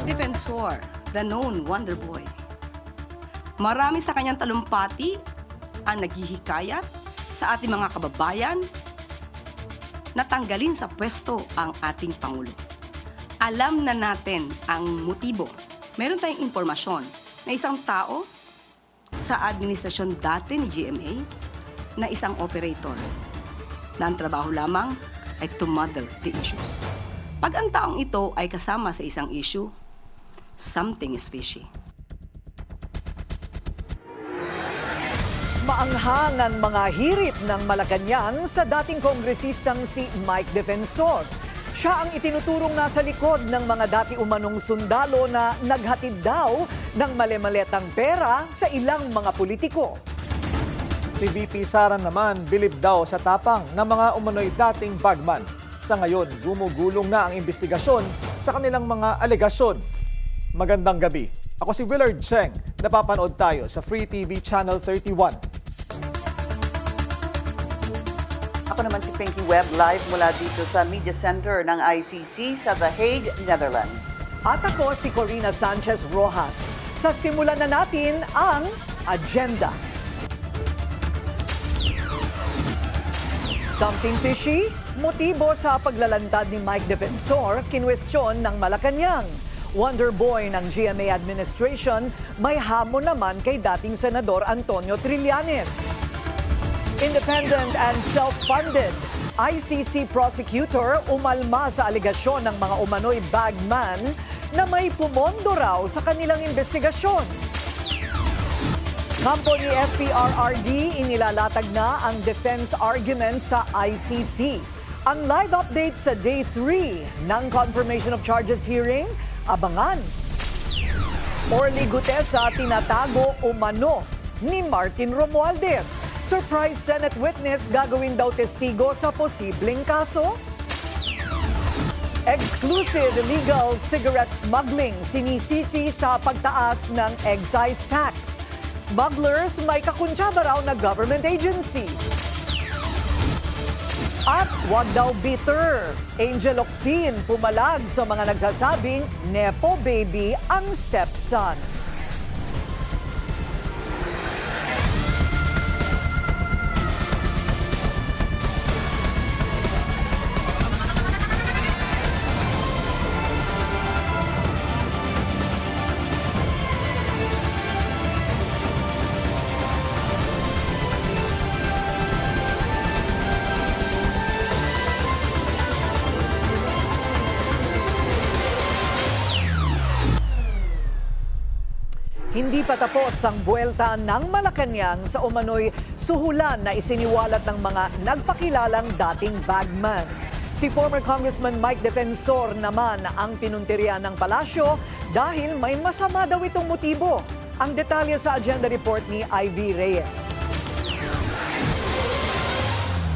Defensor, the known Wonder Boy. Marami sa kanyang talumpati ang naghihikayat sa ating mga kababayan na tanggalin sa pwesto ang ating Pangulo. Alam na natin ang motibo. Meron tayong impormasyon na isang tao sa administrasyon dati ni GMA na isang operator na ang trabaho lamang ay to muddle the issues. Pag ang taong ito ay kasama sa isang issue, something is fishy. Maanghang ang mga hirit ng Malacanang sa dating kongresistang si Mike Defensor. Siya ang itinuturong nasa likod ng mga dati umanong sundalo na naghatid daw ng mali-maletang pera sa ilang mga politiko. Si VP Sara naman bilib daw sa tapang ng mga umano'y dating bagman. Sa ngayon, gumugulong na ang investigasyon sa kanilang mga alegasyon. Magandang gabi. Ako si Willard Cheng. Napapanood tayo sa Free TV Channel 31. Ako naman si Pinky Webb, live mula dito sa Media Center ng ICC sa The Hague, Netherlands. At ako si Corina Sanchez Rojas. Sa simulan na natin ang agenda. Something fishy? Motibo sa paglalantad ni Mike Defensor, kinwestiyon ng Malacanang. Wonder Boy ng GMA administration, may hamon naman kay dating Senador Antonio Trillanes. Independent and self-funded, ICC prosecutor umalma sa alegasyon ng mga umano'y bagman na may pumondo raw sa kanilang investigasyon. Kampo ni FPRRD, inilalatag na ang defense argument sa ICC. Ang live update sa Day 3 ng Confirmation of Charges hearing, abangan. Orly Gutesa, tinatago umano ni Martin Romualdez. Surprise Senate witness, gagawin daw testigo sa posibleng kaso. Exclusive illegal cigarette smuggling, sinisisi sa pagtaas ng excise tax. Smugglers may kakuntsaba raw na government agencies. At wag daw bitter. Angel Oxin pumalag sa mga nagsasabing nepo baby ang stepson. Hindi pa tapos ang buwelta ng Malacanang sa umano'y suhulan na isiniwalat ng mga nagpakilalang dating bagman. Si former Congressman Mike Defensor naman ang pinuntirya ng palasyo dahil may masama daw itong motibo. Ang detalye sa agenda report ni Ivy Reyes.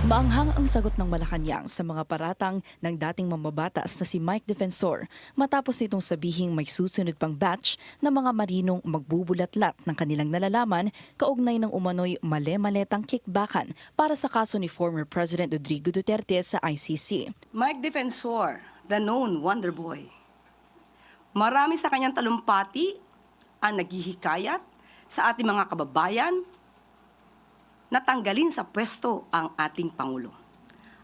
Maanghang ang sagot ng Malacanang sa mga paratang ng dating mambabatas na si Mike Defensor matapos nitong sabihing may susunod pang batch na mga marinong magbubulatlat ng kanilang nalalaman kaugnay ng umano'y mali-maletang kickbackan para sa kaso ni former President Rodrigo Duterte sa ICC. Mike Defensor, the known Wonder Boy. Marami sa kanyang talumpati ang naghihikayat sa ating mga kababayan na tanggalin sa pwesto ang ating Pangulo.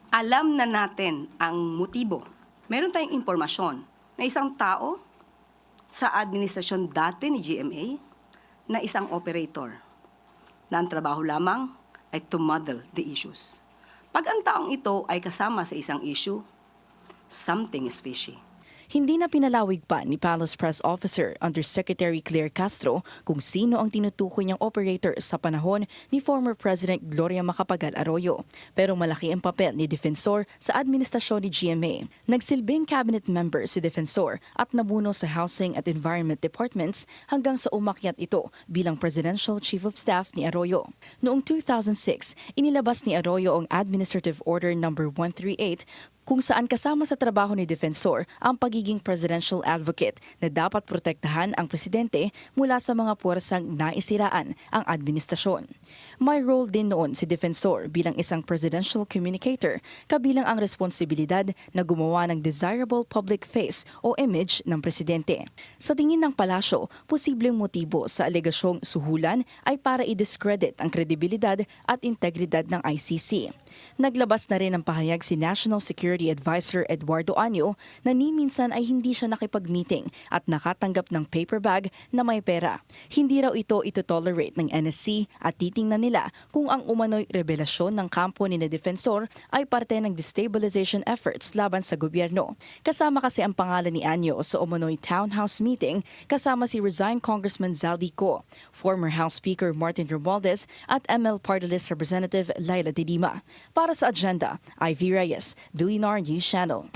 Alam na natin ang motibo. Meron tayong impormasyon na isang tao sa administrasyon dati ni GMA na isang operator na ang trabaho lamang ay to muddle the issues. Pag ang taong ito ay kasama sa isang issue, something is fishy. Hindi na pinalawig pa ni Palace Press Officer Undersecretary Claire Castro kung sino ang tinutukoy niyang operator sa panahon ni former President Gloria Macapagal Arroyo. Pero malaki ang papel ni Defensor sa administrasyon ni GMA. Nagsilbing cabinet member si Defensor at namuno sa Housing at Environment Departments hanggang sa umakyat ito bilang Presidential Chief of Staff ni Arroyo. Noong 2006, inilabas ni Arroyo ang Administrative Order No. 138 kung saan kasama sa trabaho ni Defensor ang pagiging presidential advocate na dapat protektahan ang presidente mula sa mga puwersang naisiraan ang administrasyon. May role din noon si Defensor bilang isang presidential communicator, kabilang ang responsibilidad na gumawa ng desirable public face o image ng presidente. Sa tingin ng palasyo, posibleng motibo sa alegasyong suhulan ay para i-discredit ang kredibilidad at integridad ng ICC. Naglabas na rin ng pahayag si National Security Advisor Eduardo Año na ni minsan ay hindi siya nakipag-meeting at nakatanggap ng paper bag na may pera. Hindi raw ito ito-tolerate ng NSC at titingnan nila kung ang umano'y revelasyon ng kampo ni na Defensor ay parte ng destabilization efforts laban sa gobyerno. Kasama kasi ang pangalan ni Año sa umano'y townhouse meeting kasama si resigned Congressman Zaldico, former House Speaker Martin Romualdez at ML Party List Representative Laila de Lima. Para sa Agenda, Ivy Reyes, Billionaire News Channel.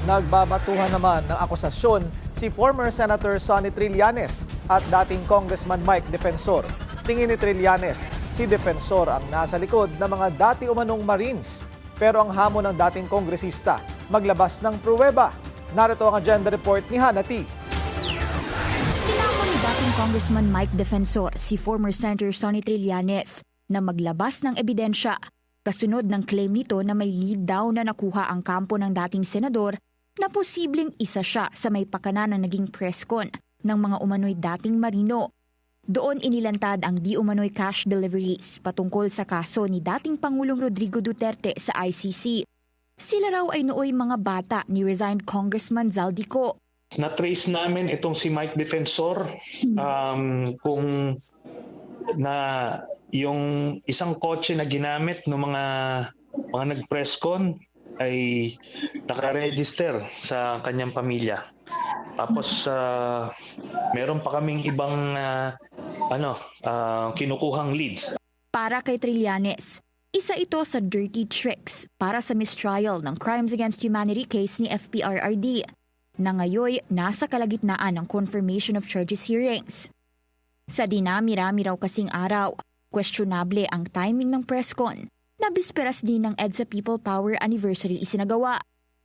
Nagbabatuhan naman ng akusasyon si former Senator Sonny Trillanes at dating Congressman Mike Defensor. Tingin ni Trillanes, si Defensor ang nasa likod ng mga dati umanong Marines. Pero ang hamon ng dating kongresista, maglabas ng pruweba. Narito ang agenda report ni Hannah T. Tinawag ni dating Congressman Mike Defensor si former Senator Sonny Trillanes na maglabas ng ebidensya kasunod ng claim nito na may lead daw na nakuha ang kampo ng dating senador na posibleng isa siya sa may pakana na naging presscon ng mga umano'y dating Marino. Doon inilantad ang di umano'y cash deliveries patungkol sa kaso ni dating Pangulong Rodrigo Duterte sa ICC. Sila raw ay nooy mga bata ni resigned Congressman Zaldico. Na-trace namin itong si Mike Defensor kung na yung isang kotse na ginamit ng mga nag-presscon ay nakaregister sa kanyang pamilya. Tapos meron pa kaming ibang kinukuhang leads. Para kay Trillanes, isa ito sa dirty tricks para sa mistrial ng Crimes Against Humanity case ni FPRRD na ngayoy nasa kalagitnaan ng confirmation of charges hearings. Sa dinami-rami raw kasing araw, questionable ang timing ng presscon na bisperas din ng EDSA People Power Anniversary isinagawa.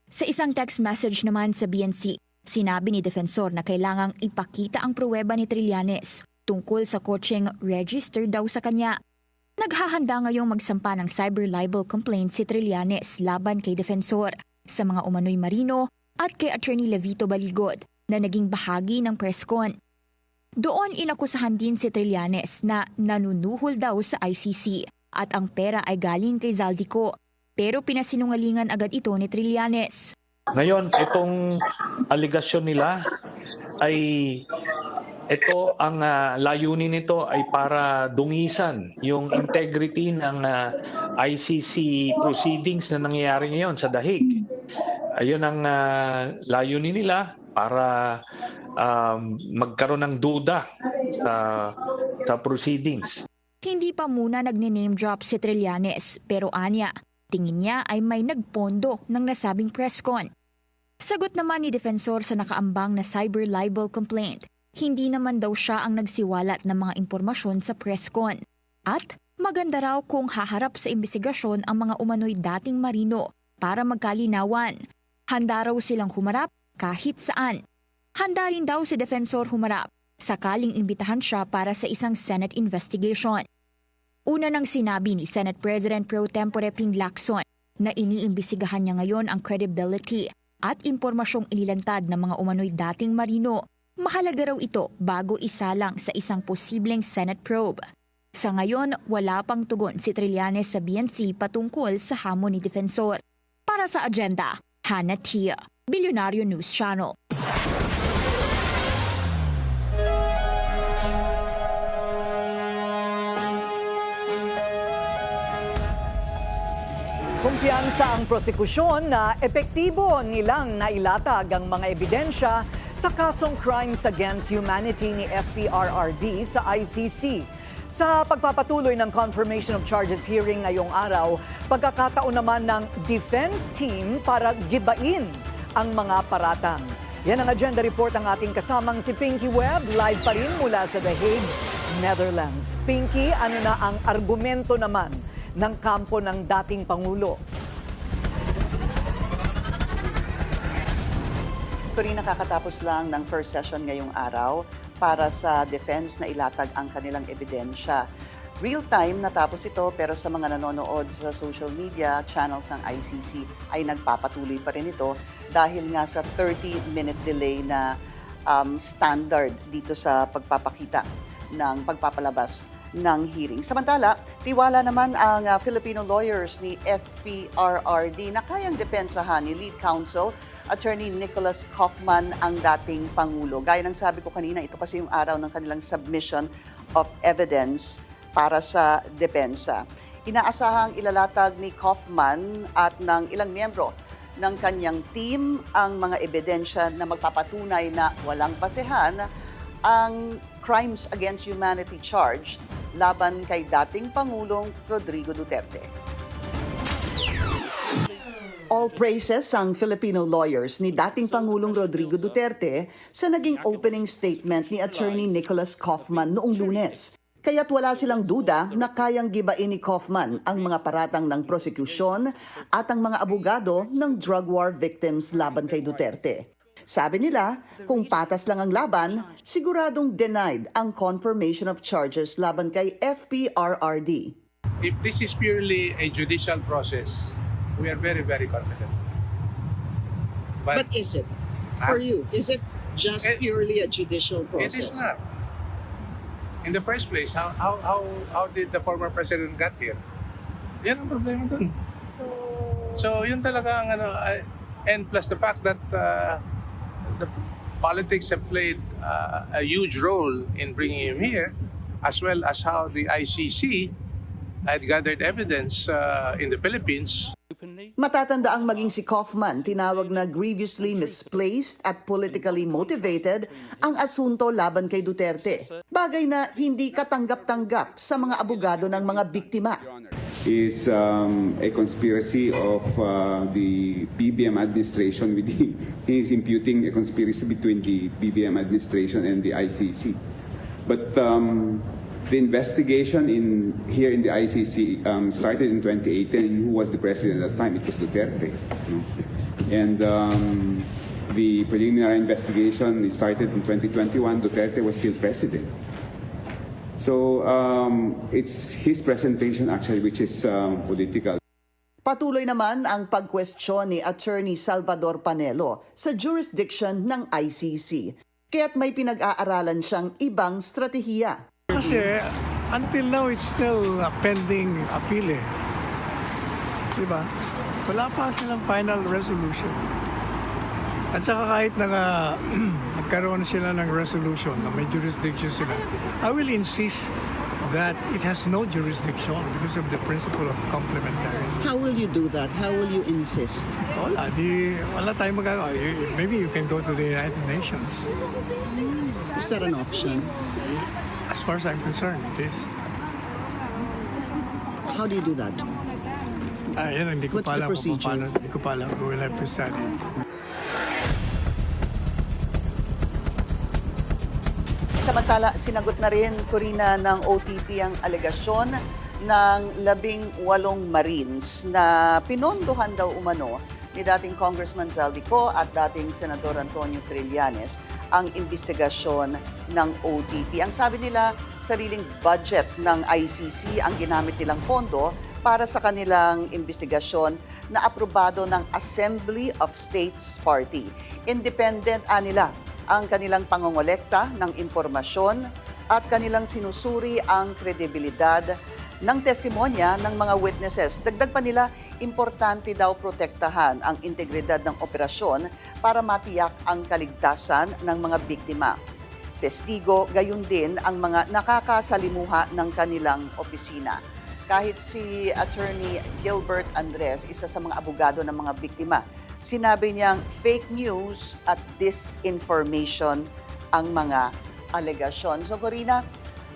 Sa isang text message naman sa BNC, sinabi ni Defensor na kailangang ipakita ang pruweba ni Trillanes tungkol sa kotseng register daw sa kanya. Naghahanda ngayong magsampa ng cyber libel complaint si Trillanes laban kay Defensor sa mga umano'y Marino at kay Attorney Levito Baligod na naging bahagi ng presscon. Doon inakusahan din si Trillanes na nanunuhol daw sa ICC at ang pera ay galing kay Zaldico, pero pinasinungalingan agad ito ni Trillanes. Ngayon, itong aligasyon nila ay ito ang layunin nito ay para dungisan yung integrity ng ICC proceedings na nangyayari ngayon sa The Hague. Ayun ang layunin nila para magkaroon ng duda sa proceedings. Hindi pa muna nagne-name drop si Trillanes pero anya, tingin niya ay may nagpondo ng nasabing presscon. Sagot naman ni Defensor sa nakaambang na cyber libel complaint, hindi naman daw siya ang nagsiwalat ng mga impormasyon sa presscon. At maganda raw kung haharap sa imbestigasyon ang mga umano'y dating Marino para magkalinawan. Handa raw silang humarap kahit saan. Handa rin daw si Defensor humarap sakaling imbitahan siya para sa isang Senate investigation. Una nang sinabi ni Senate President Pro Tempore Ping Lacson na iniimbestigahan niya ngayon ang credibility at impormasyong inilantad ng mga umano'y dating Marino. Mahalaga raw ito bago isalang sa isang posibleng Senate probe. Sa ngayon, wala pang tugon si Trillanes sa BNC patungkol sa hamon ni Defensor. Para sa Agenda, Hannah Tia, Billionaire News Channel. Kumpiyansa ang prosekusyon na epektibo nilang nailatag ang mga ebidensya sa kasong Crimes Against Humanity ni FPRRD sa ICC. Sa pagpapatuloy ng confirmation of charges hearing ngayong araw, pagkakataon naman ng defense team para gibain ang mga paratang. Yan ang agenda report ng ating kasamang si Pinky Webb, live pa rin mula sa The Hague, Netherlands. Pinky, ano na ang argumento naman ng kampo ng dating Pangulo? Corina, nakakatapos lang ng first session ngayong araw para sa defense na ilatag ang kanilang ebidensya. Real-time natapos ito pero sa mga nanonood sa social media channels ng ICC ay nagpapatuloy pa rin ito dahil nga sa 30-minute delay na standard dito sa pagpapakita ng pagpapalabas ng hearing. Samantala, tiwala naman ang Filipino lawyers ni FPRRD na kayang depensahan ni Lead Counsel Attorney Nicholas Kaufman ang dating Pangulo. Gaya ng sabi ko kanina, ito kasi yung araw ng kanilang submission of evidence para sa depensa. Inaasahang ilalatag ni Kaufman at ng ilang miyembro ng kanyang team ang mga ebidensya na magpapatunay na walang basehan ang crimes against humanity charge laban kay dating Pangulong Rodrigo Duterte. All praises ang Filipino lawyers ni dating Pangulong Rodrigo Duterte sa naging opening statement ni Attorney Nicholas Kaufman noong Lunes. Kaya't wala silang duda na kayang gibain ni Kaufman ang mga paratang ng prosekusyon at ang mga abogado ng drug war victims laban kay Duterte. Sabi nila, kung patas lang ang laban, siguradong denied ang confirmation of charges laban kay FPRRD. If this is purely a judicial process, we are very, very confident. But is it? For you, is it just purely a judicial process? It is not. In the first place, how did the former president get here? Yan ang problema dun. So yun talaga ang and plus the fact that the politics have played a huge role in bringing him here, as well as how the ICC had gathered evidence in the Philippines. Matatanda ang maging si Kaufman, tinawag na grievously misplaced at politically motivated ang asunto laban kay Duterte. Bagay na hindi katanggap-tanggap sa mga abogado ng mga biktima. Is a conspiracy of the BBM administration with he is imputing a conspiracy between the BBM administration and the ICC. But the investigation here in the ICC started in 2018. Who was the president at the time? It was Duterte. And the preliminary investigation started in 2021. Duterte was still president. So it's his presentation actually which is political. Patuloy naman ang pagkwestiyon ni Attorney Salvador Panelo sa jurisdiction ng ICC. Kaya't may pinag-aaralan siyang ibang strategiya. Kasi until now it's still pending appeal eh. Diba? Wala pa silang final resolution. At saka kahit nagkaroon sila ng resolution na may jurisdiction sila, I will insist that it has no jurisdiction because of the principle of complementarity. How will you do that? How will you insist? Wala tayong magagawa. Maybe you can go to the United Nations. Is that an option? As far as I'm concerned, it is. How do you do that? Yan, hindi ko What's the pa alam kung procedure? paano. Hindi ko pa alam. We will have to study it. Samantala, sinagot na rin, Corina, ng OTP ang alegasyon ng 18 Marines na pinondohan daw umano ni dating Congressman Zaldico at dating Senador Antonio Trillanes ang investigasyon ng OTP. Ang sabi nila, sariling budget ng ICC ang ginamit nilang pondo para sa kanilang investigasyon na aprobado ng Assembly of States Party. Independent nila ang kanilang pangongolekta ng impormasyon at kanilang sinusuri ang kredibilidad ng testimonya ng mga witnesses. Dagdag pa nila, importante daw protektahan ang integridad ng operasyon para matiyak ang kaligtasan ng mga biktima. Testigo, gayon din ang mga nakakasalimuha ng kanilang opisina. Kahit si Attorney Gilbert Andres, isa sa mga abogado ng mga biktima, sinabi niyang fake news at disinformation ang mga alegasyon. So Corina,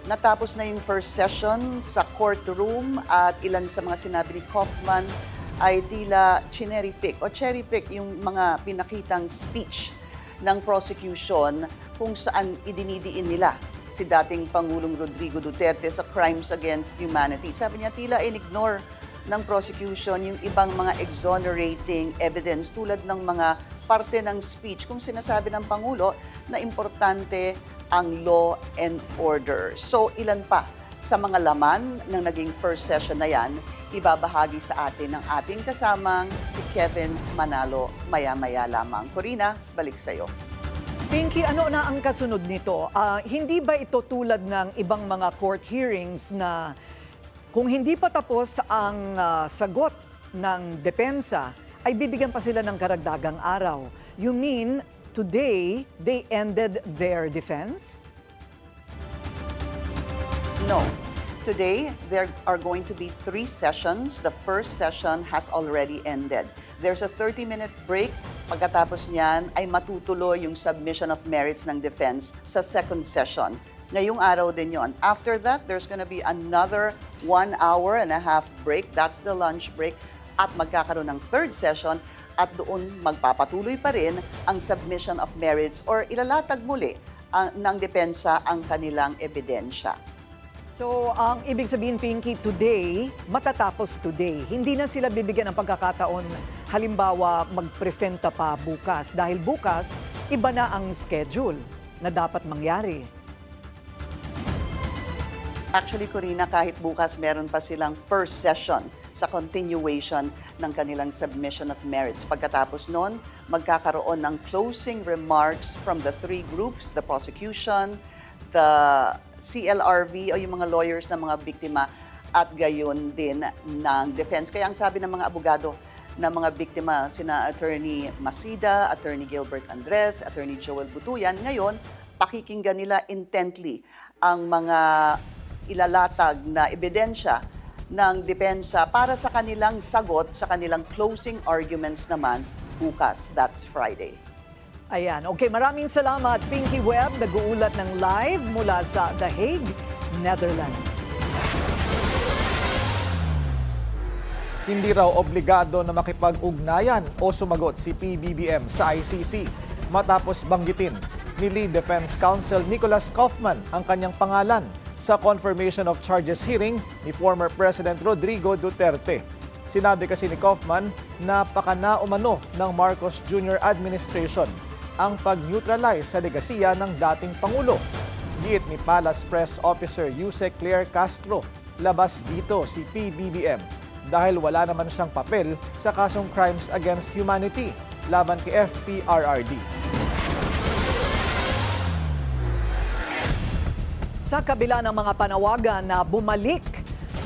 natapos na yung first session sa courtroom at ilan sa mga sinabi ni Kaufman ay tila cherry pick yung mga pinakitang speech ng prosecution kung saan idinidiin nila si dating Pangulong Rodrigo Duterte sa crimes against humanity. Sabi niya tila in-ignore ng prosecution yung ibang mga exonerating evidence tulad ng mga parte ng speech kung sinasabi ng Pangulo na importante ang law and order. So ilan pa sa mga laman ng naging first session na yan, ibabahagi sa atin ng ating kasamang si Kevin Manalo maya-maya lamang. Corina, balik sa'yo. Pinky, ano na ang kasunod nito? Hindi ba ito tulad ng ibang mga court hearings na kung hindi pa tapos ang sagot ng depensa, ay bibigyan pa sila ng karagdagang araw? You mean today they ended their defense? No. Today, there are going to be 3 sessions. The first session has already ended. There's a 30-minute break. Pagkatapos niyan ay matutuloy yung submission of merits ng defense sa second session. Ngayong araw din yon. After that, there's gonna be another 1 hour and a half break. That's the lunch break. At magkakaroon ng third session at doon magpapatuloy pa rin ang submission of merits or ilalatag muli ng depensa ang kanilang ebidensya. So, ang ibig sabihin, Pinky, today, matatapos today. Hindi na sila bibigyan ng pagkakataon, halimbawa, magpresenta pa bukas. Dahil bukas, iba na ang schedule na dapat mangyari. Actually, Corina, kahit bukas meron pa silang first session sa continuation ng kanilang submission of merits. Pagkatapos nun, magkakaroon ng closing remarks from the 3 groups, the prosecution, the CLRV o yung mga lawyers ng mga biktima at gayon din ng defense. Kaya ang sabi ng mga abogado ng mga biktima, sina Attorney Masida, Attorney Gilbert Andres, Attorney Joel Butuyan, ngayon pakikinggan nila intently ang mga ilalatag na ebidensya ng depensa para sa kanilang sagot sa kanilang closing arguments naman bukas. That's Friday. Ayan. Okay, maraming salamat, Pinky Webb, nag-uulat ng live mula sa The Hague, Netherlands. Hindi raw obligado na makipag-ugnayan o sumagot si PBBM sa ICC matapos banggitin ni Lead Defense Counsel Nicholas Kaufman ang kanyang pangalan sa confirmation of charges hearing ni former President Rodrigo Duterte. Sinabi kasi ni Kaufman na pakana umano ng Marcos Jr. administration ang pag-neutralize sa legasiya ng dating Pangulo. Giit ni Palace Press Officer Yusek Claire Castro, labas dito si PBBM dahil wala naman siyang papel sa kasong crimes against humanity laban kay FPRRD. Sa kabila ng mga panawagan na bumalik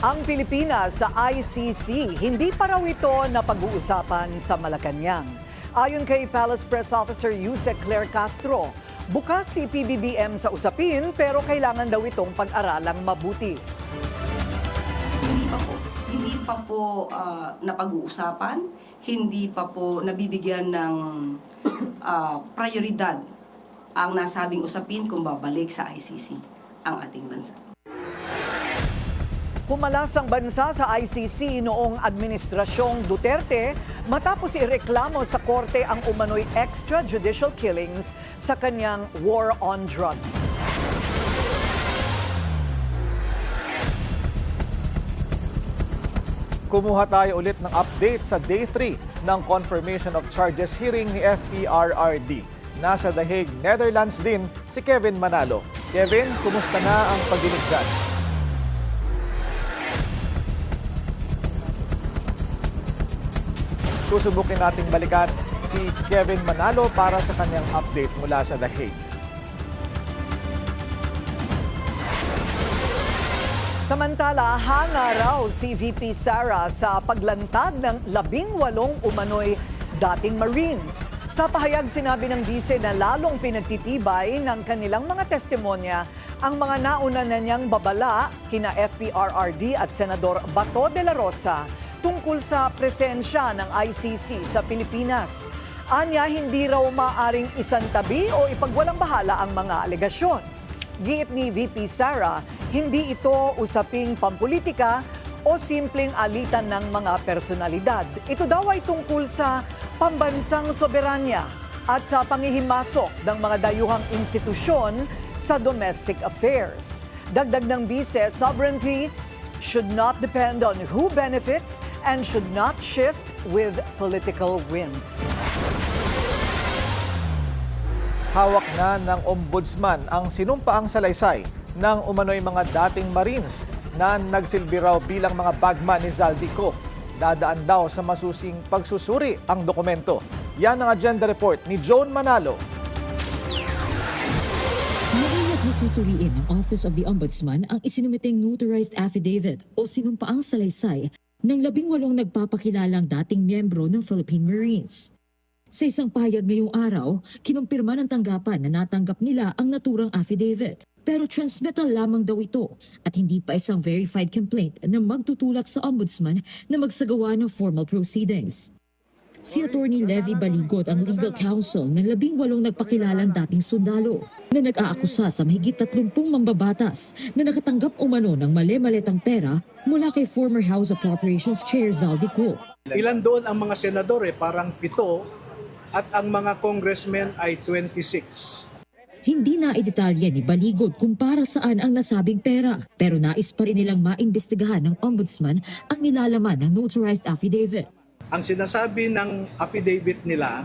ang Pilipinas sa ICC, hindi pa raw ito na pag-uusapan sa Malacanang. Ayon kay Palace Press Officer Yusek Claire Castro, bukas si PBBM sa usapin pero kailangan daw itong pag-aralang mabuti. Hindi pa po napag-uusapan, hindi pa po nabibigyan ng prioridad ang nasabing usapin kung babalik sa ICC ang ating bansa. Pumalas ang bansa sa ICC noong administrasyong Duterte matapos ireklamo sa korte ang umano'y extrajudicial killings sa kanyang war on drugs. Kumuha tayo ulit ng update sa Day 3 ng confirmation of charges hearing ni FPRRD. Nasa The Hague, Netherlands din si Kevin Manalo. Kevin, kumusta na ang pagdinig dyan? Susubukin nating balikan si Kevin Manalo para sa kanyang update mula sa The Hague. Samantala, hanga raw si VP Sara sa paglantad ng 18 umano'y dating Marines. Sa pahayag sinabi ng bise na lalong pinagtitibay ng kanilang mga testimonya ang mga nauna na niyang babala kina FPRRD at Senador Bato de la Rosa tungkol sa presensya ng ICC sa Pilipinas. Anya, hindi raw maaring isantabi o ipagwalang bahala ang mga alegasyon. Giit ni VP Sara, hindi ito usaping pampolitika o simpleng alitan ng mga personalidad. Ito daw ay tungkol sa pambansang soberanya at sa pangihimasok ng mga dayuhang institusyon sa domestic affairs. Dagdag ng bise, sovereignty should not depend on who benefits and should not shift with political winds. Hawak na ng ombudsman ang sinumpaang salaysay ng umano'y mga dating Marines na nagsilbi raw bilang mga bagman ni Zaldico. Dadaan daw sa masusing pagsusuri ang dokumento. Yan ang agenda report ni Joan Manalo. Maingat na susuriin ng Office of the Ombudsman ang isinumiteng notarized affidavit o sinumpaang salaysay ng 18 nagpapakilalang dating miyembro ng Philippine Marines. Sa isang pahayag ngayong araw, kinumpirma ng tanggapan na natanggap nila ang naturang affidavit. Pero transmittal lamang daw ito at hindi pa isang verified complaint na magtutulak sa Ombudsman na magsagawa ng formal proceedings. Si Attorney Levy Baligot ang legal counsel ng 18 nagpakilalang dating sundalo na nag-aakusa sa mahigit 30 mambabatas na nakatanggap umano ng mali-maletang pera mula kay former House Appropriations Chair Zaldico. Ilan doon ang mga senador parang 7 at ang mga congressmen ay 26. Hindi na idetalya ni Baligot kung para saan ang nasabing pera, pero nais pa rin nilang maimbestigahan ng Ombudsman ang nilalaman ng notarized affidavit. Ang sinasabi ng affidavit nila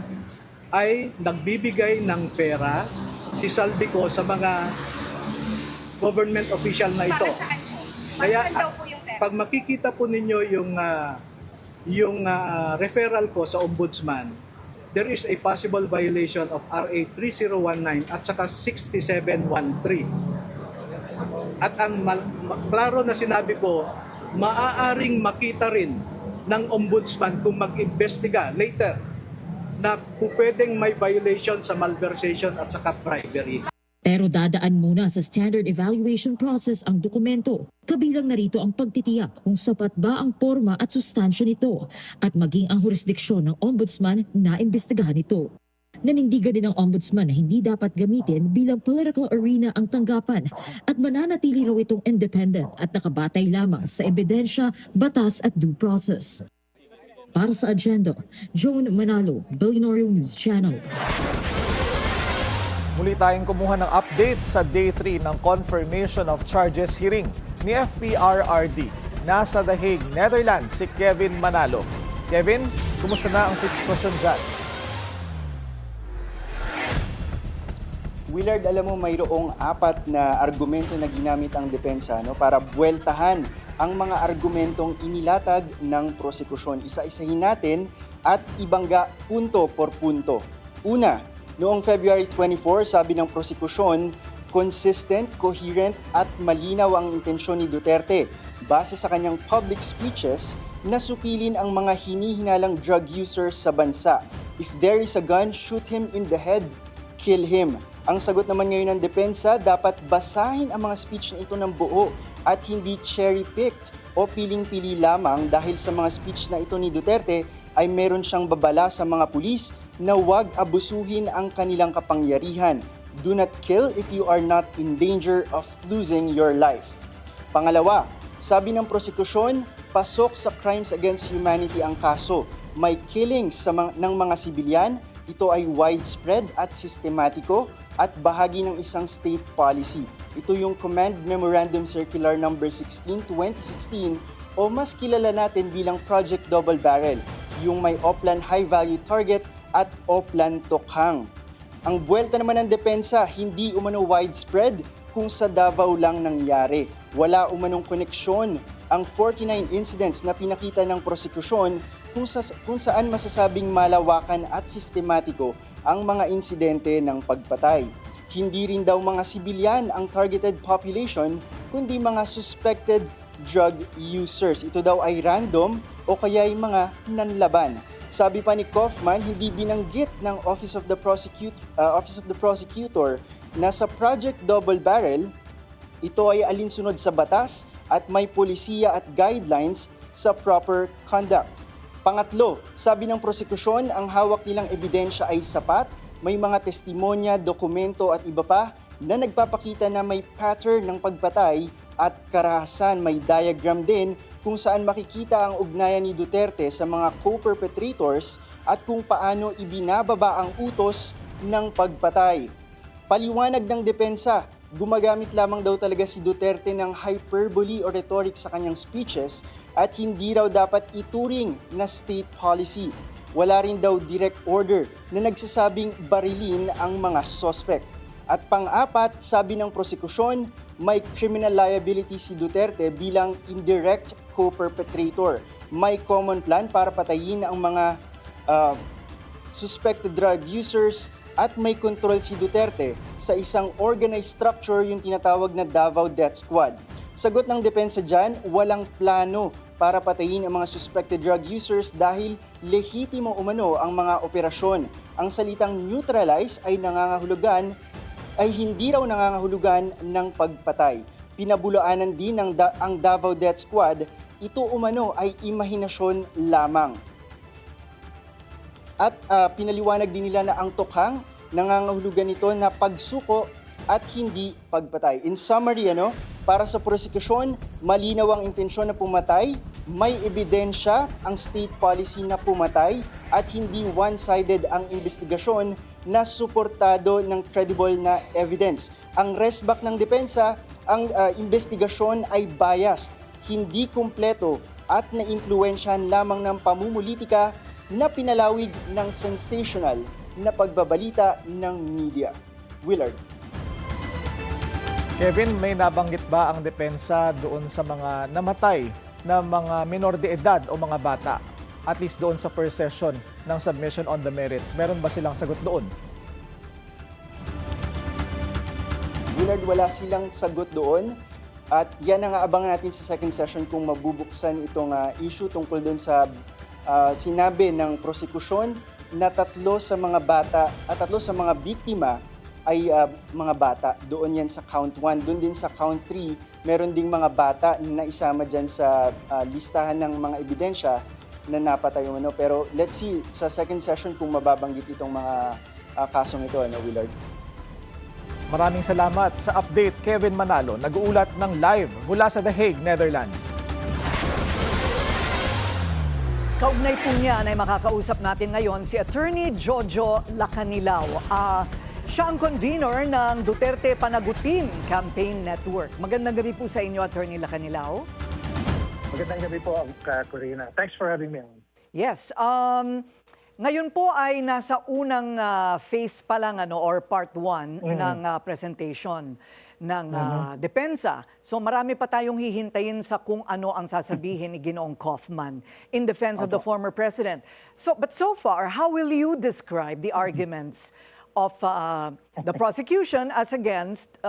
ay nagbibigay ng pera si Zaldico sa mga government official na ito. Kaya pag makikita po ninyo yung referral ko sa Ombudsman, there is a possible violation of RA 3019 at saka 6713. At ang klaro na sinabi ko, maaaring makita rin ng Ombudsman kung mag-imbestiga later na pwedeng may violation sa malversation at saka bribery. Pero dadaan muna sa standard evaluation process ang dokumento. Kabilang narito ang pagtitiyak kung sapat ba ang forma at sustansya nito at maging ang jurisdiksyon ng Ombudsman na imbestigahan ito. Nanindigan din ng Ombudsman na hindi dapat gamitin bilang political arena ang tanggapan at mananatili raw itong independent at nakabatay lamang sa ebidensya, batas at due process. Para sa agenda, Joan Manalo, Billionaire News Channel. Muli tayong kumuha ng update sa Day 3 ng Confirmation of Charges hearing ni FPRRD. Nasa The Hague, Netherlands, si Kevin Manalo. Kevin, kumusta na ang sitwasyon dyan? Willard, alam mo mayroong 4 na argumento na ginamit ang depensa para buweltahan ang mga argumentong inilatag ng prosekusyon. Isa-isahin natin at ibangga punto por punto. Una, noong February 24, sabi ng prosekusyon, consistent, coherent at malinaw ang intensyon ni Duterte base sa kanyang public speeches na supilin ang mga hinihinalang drug users sa bansa. If there is a gun, shoot him in the head, kill him. Ang sagot naman ngayon ng depensa, dapat basahin ang mga speech na ito ng buo at hindi cherry-picked o piling-pili lamang dahil sa mga speech na ito ni Duterte ay meron siyang babala sa mga pulis na huwag abusuhin ang kanilang kapangyarihan. Do not kill if you are not in danger of losing your life. Pangalawa, sabi ng prosekusyon, pasok sa crimes against humanity ang kaso. May killings ng mga sibilyan, ito ay widespread at sistematiko at bahagi ng isang state policy. Ito yung Command Memorandum Circular No. 16, 2016 o mas kilala natin bilang Project Double Barrel, yung may Oplan High Value Target at Oplan Tokhang. Ang buwelta naman ng depensa, hindi umano widespread kung sa Davao lang nangyari. Wala umanong koneksyon ang 49 incidents na pinakita ng prosekusyon kung saan masasabing malawakan at sistematiko ang mga insidente ng pagpatay. Hindi rin daw mga sibilyan ang targeted population, kundi mga suspected drug users. Ito daw ay random o kaya ay mga nanlaban. Sabi pa ni Kaufman, hindi binanggit ng Office of the Prosecutor na sa Project Double Barrel, ito ay alinsunod sa batas at may polisiya at guidelines sa proper conduct. Pangatlo, sabi ng prosekusyon, ang hawak nilang ebidensya ay sapat, may mga testimonya, dokumento at iba pa na nagpapakita na may pattern ng pagpatay at karahasan. May diagram din kung saan makikita ang ugnayan ni Duterte sa mga co-perpetrators at kung paano ibinababa ang utos ng pagpatay. Paliwanag ng depensa, gumagamit lamang daw talaga si Duterte ng hyperbole o rhetoric sa kanyang speeches at hindi raw dapat ituring na state policy. wala rin daw direct order na nagsasabing barilin ang mga suspect. At pang-apat, sabi ng prosekusyon, may criminal liability si Duterte bilang indirect co-perpetrator. May common plan para patayin ang mga suspected drug users at may control si Duterte sa isang organized structure, yung tinatawag na Davao Death Squad. Sagot ng depensa dyan, walang plano para patayin ang mga suspected drug users dahil lehitimo umano ang mga operasyon. Ang salitang neutralize ay hindi raw nangangahulugan ng pagpatay. Pinabulaanan din ang Davao Death Squad, ito umano ay imahinasyon lamang. At pinaliwanag din nila na ang tukhang nangangahulugan nito na pagsuko at hindi pagpatay. In summary, para sa prosekusyon, malinaw ang intensyon na pumatay, may ebidensya ang state policy na pumatay at hindi one-sided ang investigasyon na suportado ng credible na evidence. Ang resback ng depensa, ang investigasyon ay biased, hindi kumpleto at naimpluwensyahan lamang ng pamumulitika na pinalawig ng sensational na pagbabalita ng media. Willard. Kevin, may nabanggit ba ang depensa doon sa mga namatay na mga minor de edad o mga bata? At least doon sa first session ng submission on the merits. Meron ba silang sagot doon? Willard, wala silang sagot doon. At yan ang abangan natin sa second session kung mabubuksan itong issue tungkol doon sa sinabi ng prosekusyon na 3 sa mga bata at 3 sa mga biktima ay mga bata. Doon yan sa count 1. Doon din sa count 3, meron ding mga bata na isama dyan sa listahan ng mga ebidensya na napatay umano. Pero let's see sa second session kung mababanggit itong mga kasong ito, Willard. Maraming salamat sa update, Kevin Manalo, nag-uulat ng live mula sa The Hague, Netherlands. Kaugnay po niyan ay makakausap natin ngayon si Attorney Jojo Lacanilao. Siya ang convener ng Duterte Panagutin Campaign Network. Magandang gabi po sa inyo, Attorney Lacanilao. Magandang gabi po, Corina. Thanks for having me on. Yes. Ngayon po ay nasa unang phase pa lang or part 1 ng presentation ng depensa. So marami pa tayong hihintayin sa kung ano ang sasabihin ni Ginoong Kaufman in defense of the former president. But so far, how will you describe the arguments of the prosecution as against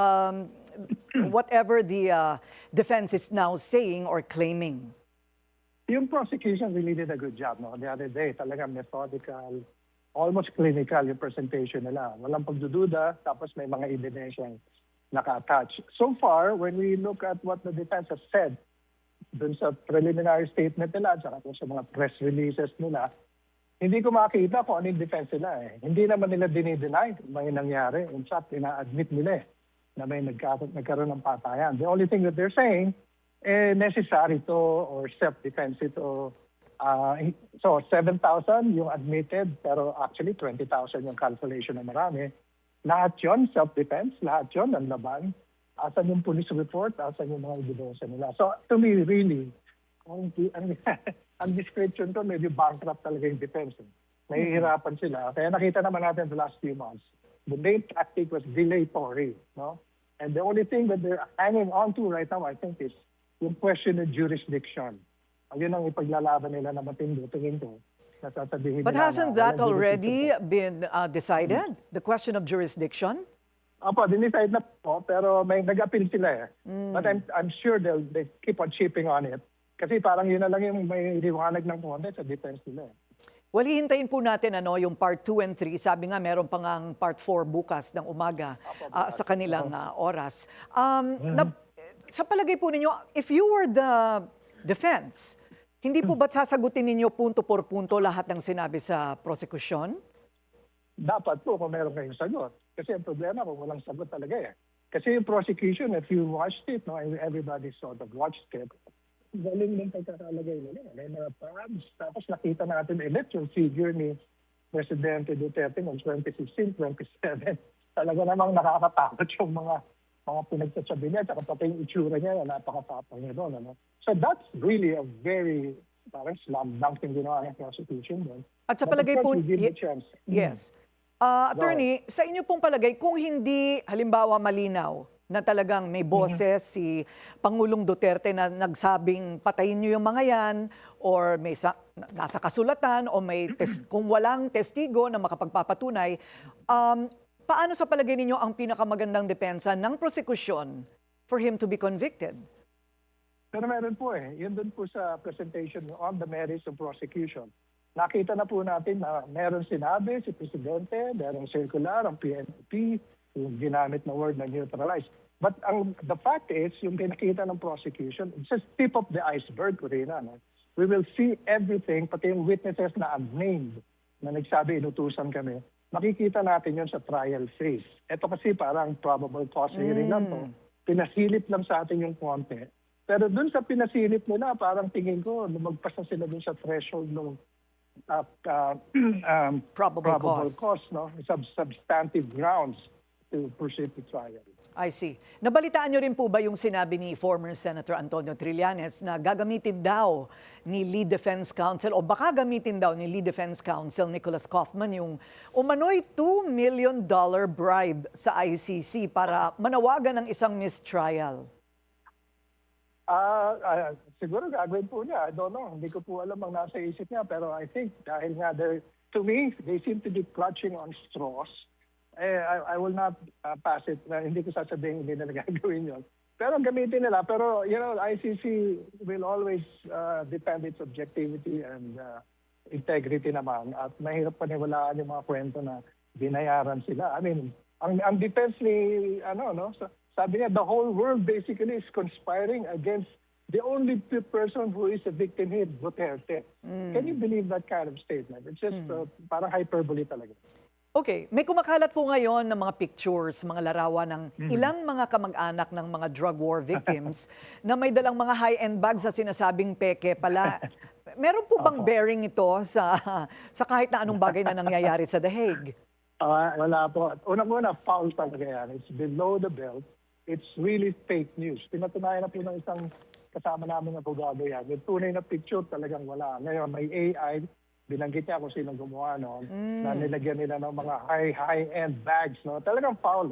whatever the defense is now saying or claiming? Yung prosecution really did a good job. The other day, talaga methodical, almost clinical yung presentation nila. Walang pagdududa, tapos may mga evidensyang naka-attach. So far, when we look at what the defense has said dun sa preliminary statement nila at saka sa mga press releases nila, hindi ko makita kung ano yung defense nila. Hindi naman nila dinideny may nangyari. In fact, ina-admit nila na may nagkaroon ng patayan. The only thing that they're saying, necessary to or self-defense ito. So 7,000 yung admitted, pero actually 20,000 yung calculation na marami. Lahat yun, self-defense, lahat yun, ang laban. Asan yung police report, asan yung mga ebidensya nila. So to me, really, ang description ko, medyo bankrupt talaga yung defense. Nahihirapan sila. Kaya nakita naman natin the last few months, the main tactic was dilatory. And the only thing that they're hanging on to right now, I think, is yung question of jurisdiction. Ayun ang ipaglalaban nila na matindi, tingin ko. But hasn't that already been decided? The question of jurisdiction? Opo, dinicide na po, pero may nag-appeal sila . But I'm sure they keep on chipping on it. Kasi parang yun na lang yung may liwanag ng konti sa defense nila . Well, hihintayin po natin yung part 2 and 3. Sabi nga, meron pa nga part 4 bukas ng umaga sa kanilang oras. Sa palagay po ninyo, if you were the defense, hindi po ba't sasagutin ninyo punto por punto lahat ng sinabi sa prosekusyon? Dapat po kung meron kayong sagot. Kasi ang problema kung walang sagot talaga . Kasi yung prosecution, if you watched it, everybody sort of watched it, galing ng pagkakalagay nila. May mga tabs. Tapos nakita natin ulit yung figure ni Presidente Duterte noong 2016, 2027. Talaga namang nakakatakot yung mga pinagsasabi niya, at pati yung itsura niya, napakatapang niya doon. So that's really a very parang slam dunk yung ginawa ng prosecution doon. At sa But of palagay po, course, we give the chance. yes. Attorney, sa inyo pong palagay, kung hindi halimbawa malinaw na talagang may boses si Pangulong Duterte na nagsabing patayin niyo yung mga yan or may nasa kasulatan o may kung walang testigo na makapagpapatunay, paano sa palagay ninyo ang pinakamagandang depensa ng prosekusyon for him to be convicted? Pero meron po yun dun po sa presentation on the merits of prosecution. Nakita na po natin na meron sinabi si Presidente, meron circular, ang PNP, yung ginamit na word na neutralize. But the fact is, yung pinakita ng prosecution, it's just tip of the iceberg, Corina. No? We will see everything, pati yung witnesses na unnamed, na nagsabi inutusan kami, makikita natin yun sa trial phase. Ito kasi parang probable cause hearing lang to. Pinasilip lang sa atin yung konti. Pero dun sa pinasilip nila, parang tingin ko, lumagpas na sila dun sa threshold ng Probable cause, no? Substantive grounds to proceed to trial. I see. Nabalitaan nyo rin po ba yung sinabi ni former Senator Antonio Trillanes na gagamitin daw ni Lead Defense Counsel o baka gamitin daw ni Lead Defense Counsel Nicholas Kaufman yung umano'y $2 million bribe sa ICC para manawagan ng isang mistrial? Siguro gagawin po niya. I don't know. Hindi ko po alam ang nasa isip niya. Pero I think dahil nga, to me, they seem to be clutching on straws. I will not pass it. Hindi ko sasabihin hindi nila gagawin yun. Pero gamitin nila. Pero, ICC will always defend its objectivity and integrity naman. At mahirap paniwalaan yung mga kwento na binayaran sila. I mean, ang defense ni, sabi niya, the whole world basically is conspiring against the only person who is a victim here, Duterte. Can you believe that kind of statement? It's just parang hyperbole talaga. Okay, may kumakalat po ngayon ng mga pictures, mga larawan ng ilang mga kamag-anak ng mga drug war victims na may dalang mga high-end bags sa sinasabing peke pala. Meron po bang bearing ito sa kahit na anong bagay na nangyayari sa The Hague? Wala po. Unang-una, foul talaga yan. It's below the belt. It's really fake news. Pinatunayan na po ng isang kasama namin na abogado yan. Yung tunay na picture talagang wala. Ngayon, may AI, binanggit niya kung sinong gumawa noon, na nilagyan nila ng mga high-end bags. No? Talagang foul.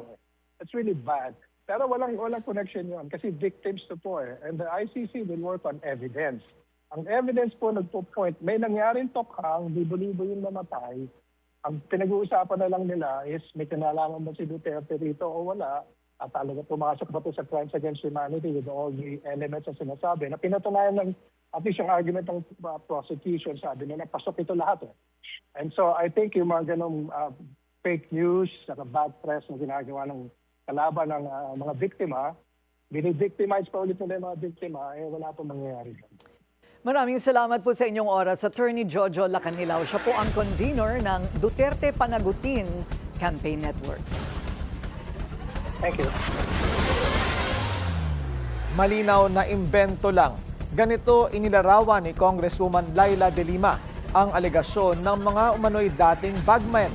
It's really bad. Pero walang connection yun kasi victims to po. And the ICC will work on evidence. Ang evidence po nagpo-point, may nangyaring tokhang, libo-libo yung namatay. Ang pinag-uusapan na lang nila is may kinalaman ba si Duterte rito o wala. At talaga pumasok ba ito sa crimes against humanity with all the elements na sinasabi. Na pinatunayan ng at least yung argument ng prosecution, sabi nila, pasok ito lahat. And so I think yung mga ganong fake news, saka bad press na ginagawa ng kalaban ng mga biktima, binivictimize pa ulit nila yung mga biktima, wala pong mangyayari. Maraming salamat po sa inyong oras. Attorney Jojo Lacanilaw, siya po ang convener ng Duterte Panagutin Campaign Network. Thank you. Malinaw na imbento lang. Ganito inilarawan ni Congresswoman Laila De Lima ang alegasyon ng mga umano'y dating bagman.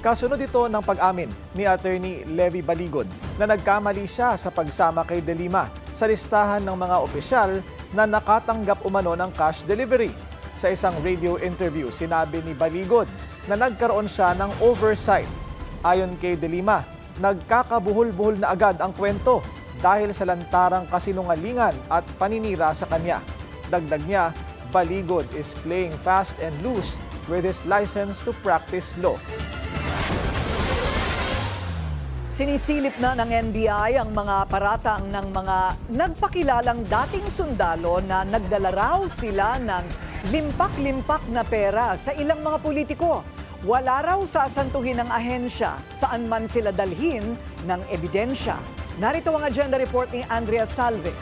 Kasunod ito ng pag-amin ni Attorney Levy Baligod na nagkamali siya sa pagsama kay De Lima sa listahan ng mga opisyal na nakatanggap umano ng cash delivery. Sa isang radio interview, sinabi ni Baligod na nagkaroon siya ng oversight. Ayon kay De Lima, nagkakabuhol-buhol na agad ang kwento dahil sa lantarang kasinungalingan at paninira sa kanya. Dagdag niya, Baligod is playing fast and loose with his license to practice law. Sinisilip na ng NBI ang mga paratang ng mga nagpakilalang dating sundalo na nagdala raw sila ng limpak-limpak na pera sa ilang mga politiko. Wala raw sasantuhin ng ahensya saan man sila dalhin ng ebidensya. Narito ang agenda report ni Andrea Salve.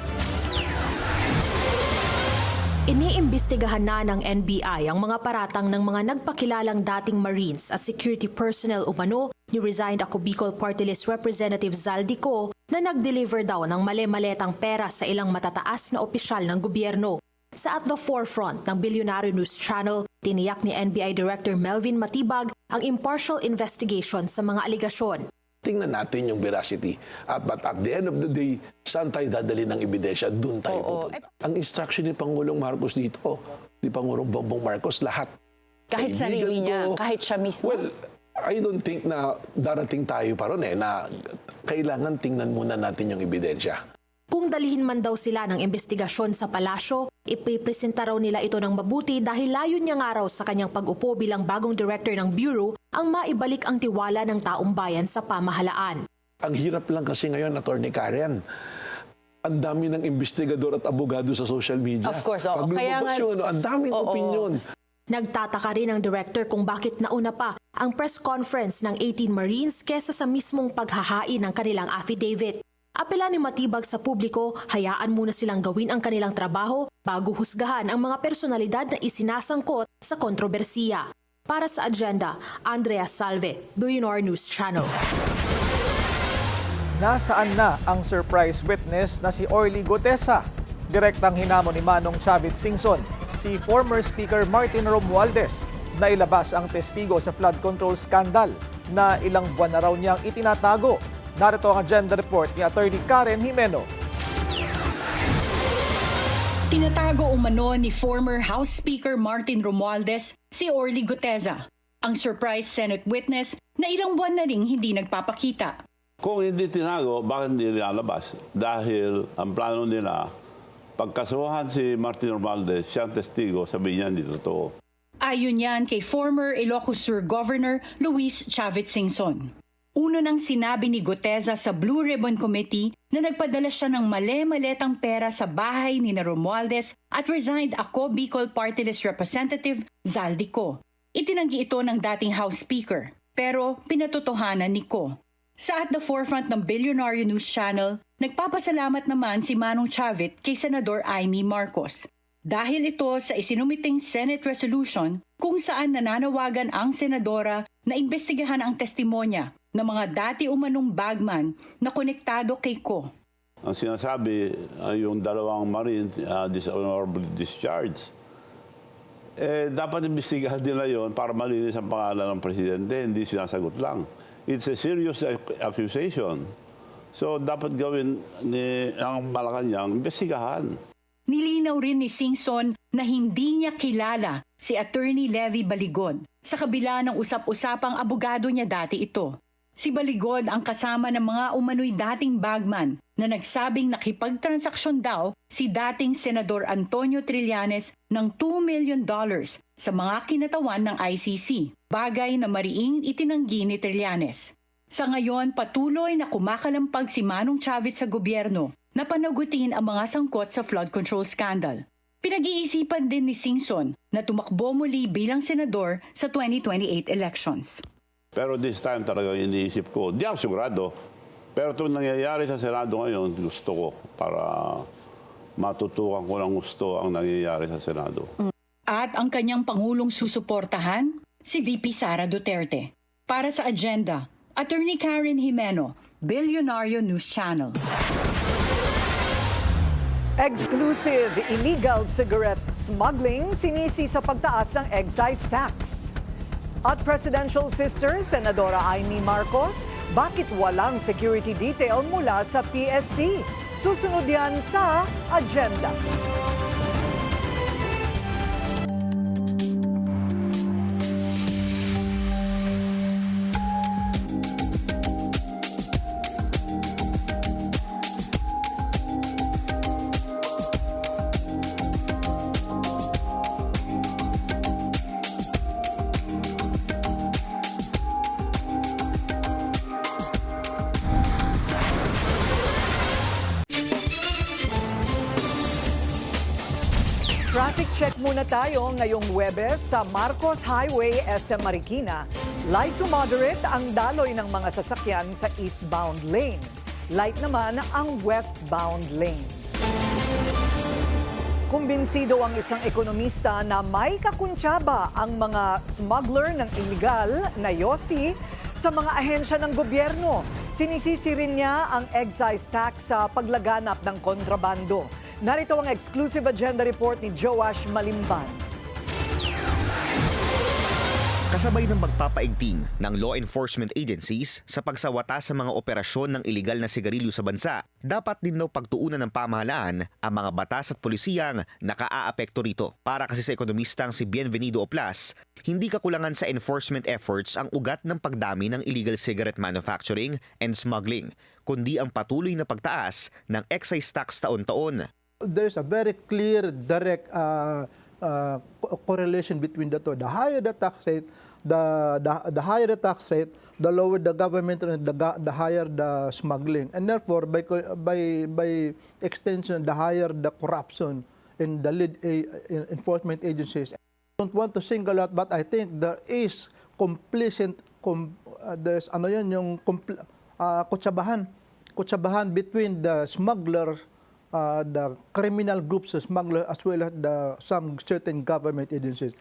Iniimbestigahan na ng NBI ang mga paratang ng mga nagpakilalang dating Marines at security personnel umano ni resigned ako Bicol Party List Representative Zaldico na nag-deliver daw ng male-maletang pera sa ilang matataas na opisyal ng gobyerno. Sa at the forefront ng Billionaire News Channel, tiniyak ni NBI Director Melvin Matibag ang impartial investigation sa mga aligasyon. Tingnan natin yung veracity. But at the end of the day, saan tayo dadali ng ebidensya? Doon tayo pupunta. Ang instruction ni Pangulong Marcos dito, ni Pangulong Bongbong Marcos, lahat. Kahit Kaibigan sarili niya, ko. kahit siya mismo? Well, I don't think na darating tayo pa ron na kailangan tingnan muna natin yung ebidensya. Kung dalhin man daw sila ng investigasyon sa palasyo, ipipresenta raw nila ito ng mabuti dahil layon niya nga raw sa kanyang pag-upo bilang bagong director ng Bureau ang maibalik ang tiwala ng taong bayan sa pamahalaan. Ang hirap lang kasi ngayon, Atty. Karen. Ang dami ng investigador at abogado sa social media. Of course, oo. Pag Kaya lumabas nga- yun, ang daming Oo. opinion. Nagtataka rin ang director kung bakit nauna pa ang press conference ng 18 Marines kesa sa mismong paghahain ng kanilang affidavit. Apela ni matibag sa publiko, hayaan muna silang gawin ang kanilang trabaho bago husgahan ang mga personalidad na isinasangkot sa kontrobersiya. Para sa agenda, Andrea Salve, Billionaire News Channel. Nasaan na ang surprise witness na si Orly Gutesa? Direktang hinamon ni Manong Chavit Singson si former Speaker Martin Romualdez na ilabas ang testigo sa flood control scandal na ilang buwan na raw niyang itinatago. Narito ang agenda report ni Atty. Karen Jimeno. Tinatago umano ni former House Speaker Martin Romualdez si Orly Gutesa, ang surprise Senate witness na ilang buwan na ring hindi nagpapakita. Kung hindi tinago, bakit hindi nilalabas? Dahil ang plano nila, pagkasuhan si Martin Romualdez, siyang testigo, sabihin niya hindi totoo. Ayon yan kay former Ilocos Sur Governor Luis Chavit Singson. Una nang sinabi ni Gutesa sa Blue Ribbon Committee na nagpadala siya ng male-maletang pera sa bahay ni Romualdez at resigned ako Bicol Party List Representative Zaldico. Itinanggi ito ng dating House Speaker, pero pinatotohanan ni Ko. Sa At the Forefront ng Billionaire News Channel, nagpapasalamat naman si Manong Chavit kay Senador Amy Marcos. Dahil ito sa isinumiting Senate resolution kung saan nananawagan ang senadora na imbestigahan ang testimonya ng mga dati umanong bagman na konektado kay Ko. Ang sinasabi, yung dalawang Marine dishonorably discharged, dapat imbestigahan nila yon para malinis ang pangalan ng presidente, hindi sinasagot lang. It's a serious accusation. So dapat gawin ang Malacanang, imbestigahan. Nilinaw rin ni Singson na hindi niya kilala si Attorney Levy Baligon sa kabila ng usap-usapang abogado niya dati ito. Si Baligon ang kasama ng mga umano'y dating bagman na nagsabing nakipagtransaksyon daw si dating Senador Antonio Trillanes ng $2 million sa mga kinatawan ng ICC, bagay na mariing itinanggi ni Trillanes. Sa ngayon, patuloy na kumakalampag si Manong Chavit sa gobyerno na panagutin ang mga sangkot sa flood control scandal. Pinag-iisipan din ni Singson na tumakbo muli bilang senador sa 2028 elections. Pero this time talagang iniisip ko, di ako sigurado. Pero itong nangyayari sa Senado ngayon, gusto ko para matutukan ko ng gusto ang nangyayari sa Senado. At ang kanyang pangulong susuportahan, si VP Sara Duterte. Para sa agenda, Attorney Karen Jimeno, Billionaire News Channel. Exclusive illegal cigarette smuggling sinisi sa pagtaas ng excise tax. At Presidential Sister Senadora Amy Marcos, bakit walang security detail mula sa PSC? Susunod yan sa agenda. Traffic check muna tayo ngayong Huwebes sa Marcos Highway, SM Marikina. Light to moderate ang daloy ng mga sasakyan sa eastbound lane. Light naman ang westbound lane. Kumbinsido ang isang ekonomista na may kakuntsaba ang mga smuggler ng illegal na yosi sa mga ahensya ng gobyerno. Sinisisi rin niya ang excise tax sa paglaganap ng kontrabando. Narito ang exclusive agenda report ni Joash Malimban. Kasabay ng magpapaigting ng law enforcement agencies sa pagsawata sa mga operasyon ng iligal na sigarilyo sa bansa, dapat din daw pagtuunan ng pamahalaan ang mga batas at polisiyang nakaaapekto rito. Para kasi sa ekonomistang si Bienvenido Oplas, hindi kakulangan sa enforcement efforts ang ugat ng pagdami ng illegal cigarette manufacturing and smuggling, kundi ang patuloy na pagtaas ng excise tax taon-taon. There's a very clear, direct correlation between the two. The higher the tax rate, the higher the tax rate, the lower the government and the higher the smuggling, and therefore by extension, the higher the corruption in the lead enforcement agencies. I don't want to single out, but I think there is there's yung kutsabahan between the smugglers, the criminal groups of smugglers, as well as some certain government agencies.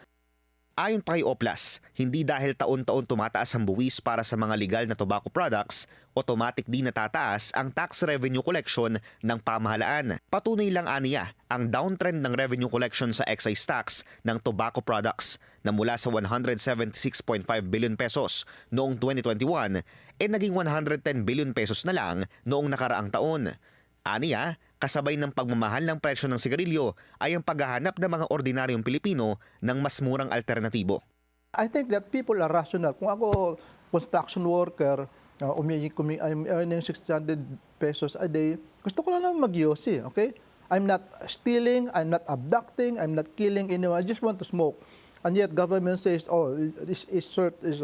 Ayon pa kay Oplas, hindi dahil taon-taon tumataas ang buwis para sa mga legal na tobacco products, automatic din natataas ang tax revenue collection ng pamahalaan. Patunay lang aniya ang downtrend ng revenue collection sa excise tax ng tobacco products na mula sa 176.5 billion pesos noong 2021 naging 110 billion pesos na lang noong nakaraang taon. Aniya, kasabay ng pagmamahal ng presyo ng sigarilyo ay ang paghahanap ng mga ordinaryong Pilipino ng mas murang alternatibo. I think that people are rational. Kung ako, construction worker, I'm earning 600 pesos a day, gusto ko lang mag-yosi, okay? I'm not stealing, I'm not abducting, I'm not killing anyone, I just want to smoke. And yet government says, oh, this is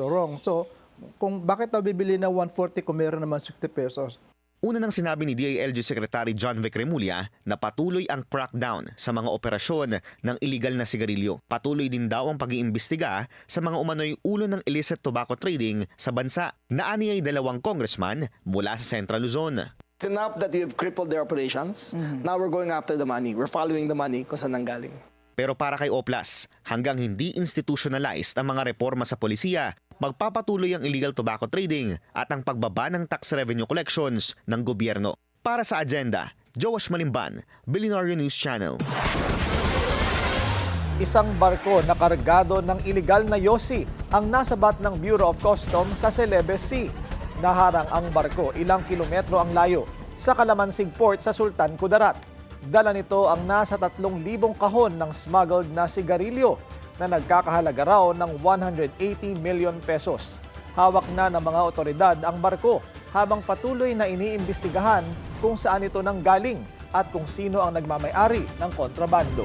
wrong. So, kung bakit na bibili na 140 kung meron naman 60 pesos? Una nang sinabi ni DILG Secretary John Vic Remulla na patuloy ang crackdown sa mga operasyon ng illegal na sigarilyo. Patuloy din daw ang pag-iimbestiga sa mga umano'y ulo ng illicit tobacco trading sa bansa. Naani ay 2 congressman mula sa Central Luzon. It's enough that you've crippled their operations. Now we're going after the money. We're following the money kung saan nanggaling. Pero para kay Oplas, hanggang hindi institutionalized ang mga reforma sa polisiya, magpapatuloy ang illegal tobacco trading at ang pagbaba ng tax revenue collections ng gobyerno. Para sa agenda, Joash Malimban, Billionaire News Channel. Isang barko na kargado ng iligal na yosi ang nasabat ng Bureau of Customs sa Celebes Sea. Naharang ang barko ilang kilometro ang layo sa Calamansig Port sa Sultan Kudarat. Dala nito ang nasa 3,000 kahon ng smuggled na sigarilyo na nagkakahalaga raw ng 180 million pesos. Hawak na ng mga otoridad ang barko habang patuloy na iniimbestigahan kung saan ito nanggaling at kung sino ang nagmamay-ari ng kontrabando.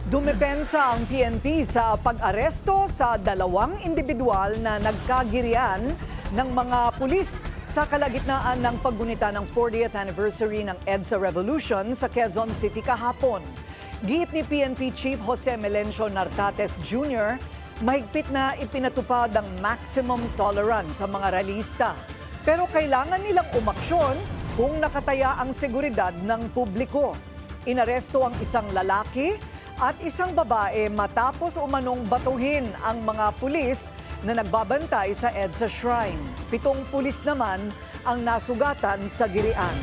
Dumepensa ang PNP sa pag-aresto sa 2 individual na nagkagirian ng mga pulis sa kalagitnaan ng paggunita ng 40th anniversary ng EDSA Revolution sa Quezon City kahapon. Giit ni PNP Chief Jose Melencio Nartates Jr., mahigpit na ipinatupad ang maximum tolerance sa mga ralista. Pero kailangan nilang umaksyon kung nakataya ang seguridad ng publiko. Inaresto ang isang lalaki at isang babae matapos umanong batuhin ang mga pulis na nagbabantay sa EDSA Shrine. 7 pulis naman ang nasugatan sa girian.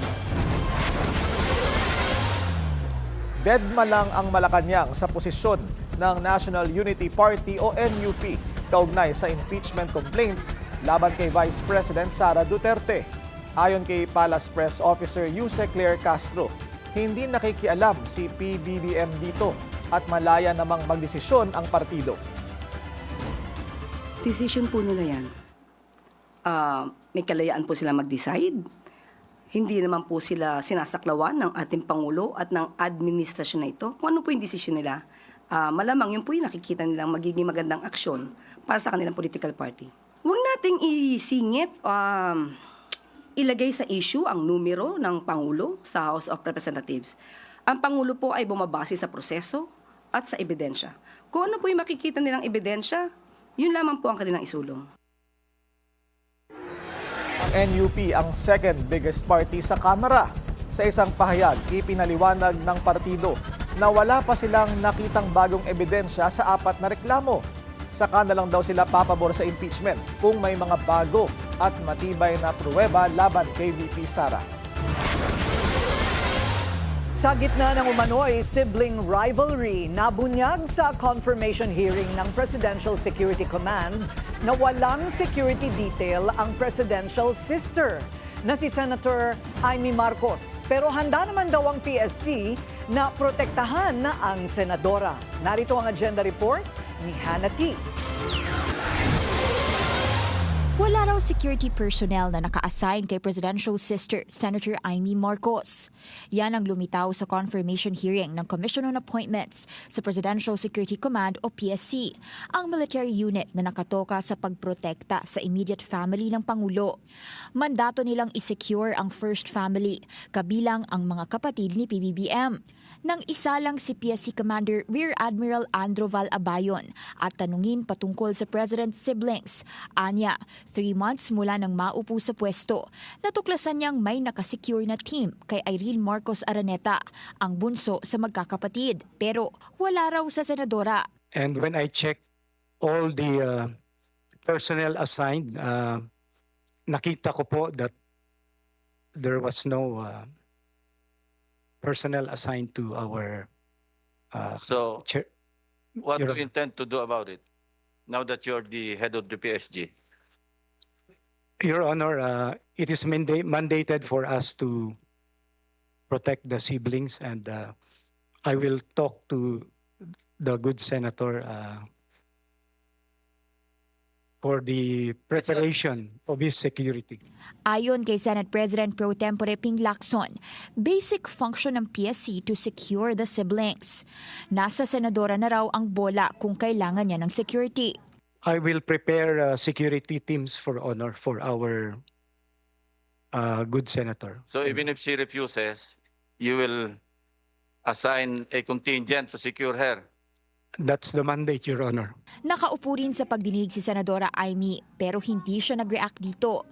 Dedma lang ang Malacanang sa posisyon ng National Unity Party o NUP kaugnay sa impeachment complaints laban kay Vice President Sara Duterte. Ayon kay Palace Press Officer Yuse Claire Castro, hindi nakikialam si PBBM dito at malaya namang magdesisyon ang partido. Decision po nila yan. May kalayaan po sila mag-decide. Hindi naman po sila sinasaklawan ng ating Pangulo at ng administrasyon na ito. Kung ano po yung desisyon nila, malamang yun po yung nakikita nilang magiging magandang aksyon para sa kanilang political party. Huwag nating isingit, ilagay sa issue ang numero ng Pangulo sa House of Representatives. Ang Pangulo po ay bumabase sa proseso at sa ebidensya. Kung ano po yung makikita nilang ebidensya, yun lamang po ang kanilang isulong. Ang NUP ang second biggest party sa Kamara. Sa isang pahayag, ipinaliwanag ng partido na wala pa silang nakitang bagong ebidensya sa 4 na reklamo. Saka na lang daw sila papabor sa impeachment kung may mga bago at matibay na pruweba laban kay VP Sara. Sa gitna ng umano'y sibling rivalry, nabunyag sa confirmation hearing ng Presidential Security Command na walang security detail ang presidential sister na si Senator Amy Marcos. Pero handa naman daw ang PSC na protektahan na ang senadora. Narito ang agenda report ni Hannah T. Wala raw security personnel na naka-assign kay presidential sister Senator Amy Marcos. Yan ang lumitaw sa confirmation hearing ng Commission on Appointments sa Presidential Security Command o PSC, ang military unit na nakatoka sa pagprotekta sa immediate family ng Pangulo. Mandato nilang isecure ang first family, kabilang ang mga kapatid ni PBBM. Nang isa lang si PSC Commander Rear Admiral Androval Abayon at tanungin patungkol sa President's siblings. Anya, 3 months mula nang maupo sa pwesto, natuklasan niyang may nakasecure na team kay Irene Marcos Araneta, ang bunso sa magkakapatid. Pero wala raw sa senadora. And when I checked all the personnel assigned, nakita ko po that there was no personnel assigned to our So, chair. what do Your you intend to do about it now that you're the head of the PSG? Your Honor, it is mandated for us to protect the siblings, and I will talk to the good senator for the preparation of his security. Ayon kay Senate President Pro Tempore Ping Lacson, basic function ng PSC to secure the siblings. Nasa senadora na raw ang bola kung kailangan niya ng security. I will prepare security teams for honor for our good senator. So even if she refuses, you will assign a contingent to secure her. That's the mandate, Your Honor. Nakaupo rin sa pagdinig si Senadora Amy pero hindi siya nag-react dito.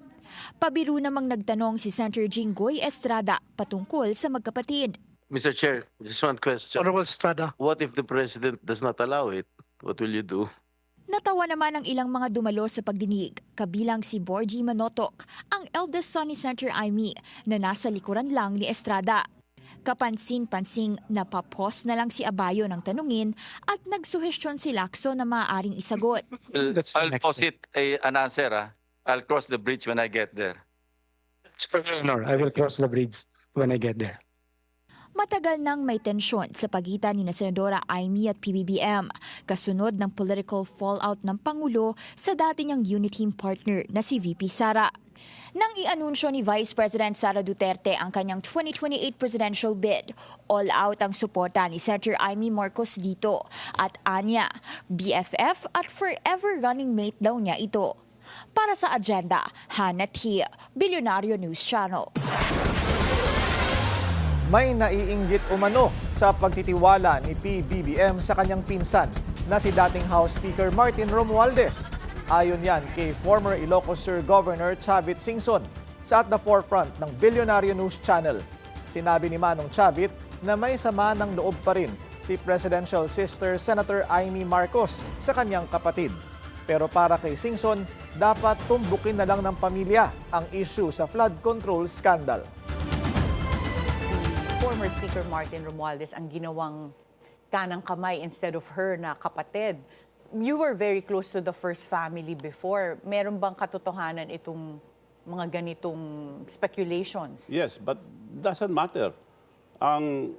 Pabiru namang nagtanong si Senator Jinggoy Estrada patungkol sa magkapatid. Mr. Chair, just one question. Honorable Estrada. What if the President does not allow it? What will you do? Natawa naman ang ilang mga dumalo sa pagdinig, kabilang si Borgie Manotok, ang eldest son ni Senator Amy na nasa likuran lang ni Estrada. Kapansin-pansing napapos na lang si Abayo ng tanungin at nagsuhestyon si Lacson na maaaring isagot. I'll posit an answer. I'll cross the bridge when I get there. Honor, I will cross the bridge when I get there. Matagal nang may tensyon sa pagitan ni Senadora Amy at PBBM, kasunod ng political fallout ng Pangulo sa dati niyang unit team partner na si VP Sara. Nang i-anunsyo ni Vice President Sara Duterte ang kanyang 2028 presidential bid, all out ang suporta ni Senator Amy Marcos dito at anya, BFF at forever running mate daw niya ito. Para sa agenda, Hannah T, Bilyonaryo News Channel. May naiinggit umano sa pagtitiwala ni PBBM sa kanyang pinsan na si dating House Speaker Martin Romualdez. Ayon yan kay former Ilocos Sur Governor Chavit Singson sa At the Forefront ng Bilyonaryo News Channel. Sinabi ni Manong Chavit na may sama ng loob pa rin si Presidential Sister Senator Amy Marcos sa kanyang kapatid. Pero para kay Singson, dapat tumbukin na lang ng pamilya ang issue sa flood control scandal. Former Speaker Martin Romualdez ang ginawang kanang kamay instead of her na kapatid. You were very close to the first family before. Meron bang katotohanan itong mga ganitong speculations? Yes, but doesn't matter.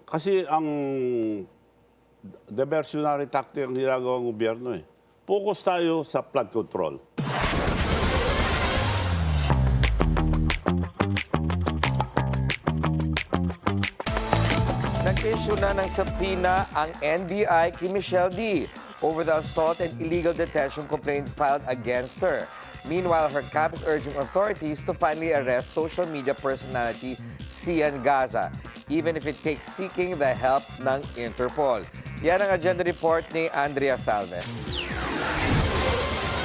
Kasi ang diversionary tactic ang ginagawang gobyerno eh. Focus tayo sa flood control. Nag-issue na ng subpoena ang NBI kay Michelle D. over the assault and illegal detention complaint filed against her. Meanwhile, her camp is urging authorities to finally arrest social media personality Sian Gaza, even if it takes seeking the help ng Interpol. Yan ang agenda report ni Andrea Salve.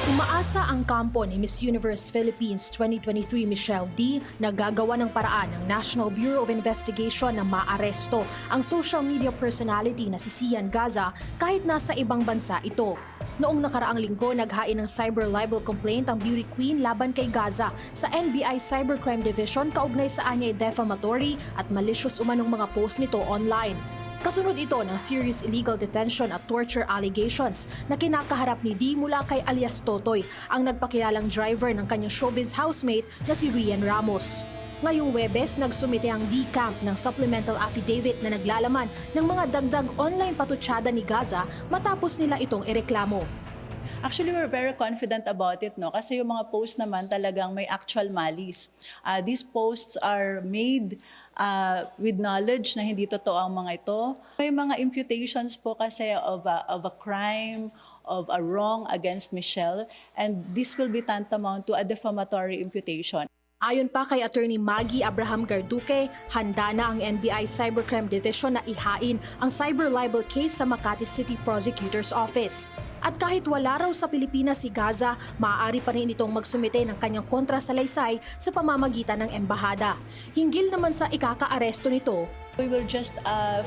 Umaasa ang kampo ni Miss Universe Philippines 2023 Michelle D na gagawa ng paraan ng National Bureau of Investigation na maaresto ang social media personality na si Sian Gaza kahit nasa ibang bansa ito. Noong nakaraang linggo, naghain ng cyber libel complaint ang beauty queen laban kay Gaza sa NBI Cybercrime Division kaugnay sa anyay defamatory at malicious umanong mga post nito online. Kasunod ito ng serious illegal detention at torture allegations na kinakaharap ni D mula kay alias Totoy, ang nagpakilalang driver ng kanyang showbiz housemate na si Rian Ramos. Ngayong Webes, nagsumite ang D-Camp ng supplemental affidavit na naglalaman ng mga dagdag online patutsada ni Gaza matapos nila itong ireklamo. Actually, we're very confident about it, no? Kasi yung mga posts naman talagang may actual malice. These posts are made with knowledge na hindi totoo ang mga ito. May mga imputations po kasi of a crime, of a wrong against Michelle, and this will be tantamount to a defamatory imputation. Ayon pa kay Attorney Maggie Abraham Garduque, handa na ang NBI Cybercrime Division na ihain ang cyber libel case sa Makati City Prosecutor's Office. At kahit wala raw sa Pilipinas si Gaza, maaari pa rin itong magsumite ng kanyang kontrasalaysay sa pamamagitan ng embahada. Hinggil naman sa ikaka-aresto nito, We will just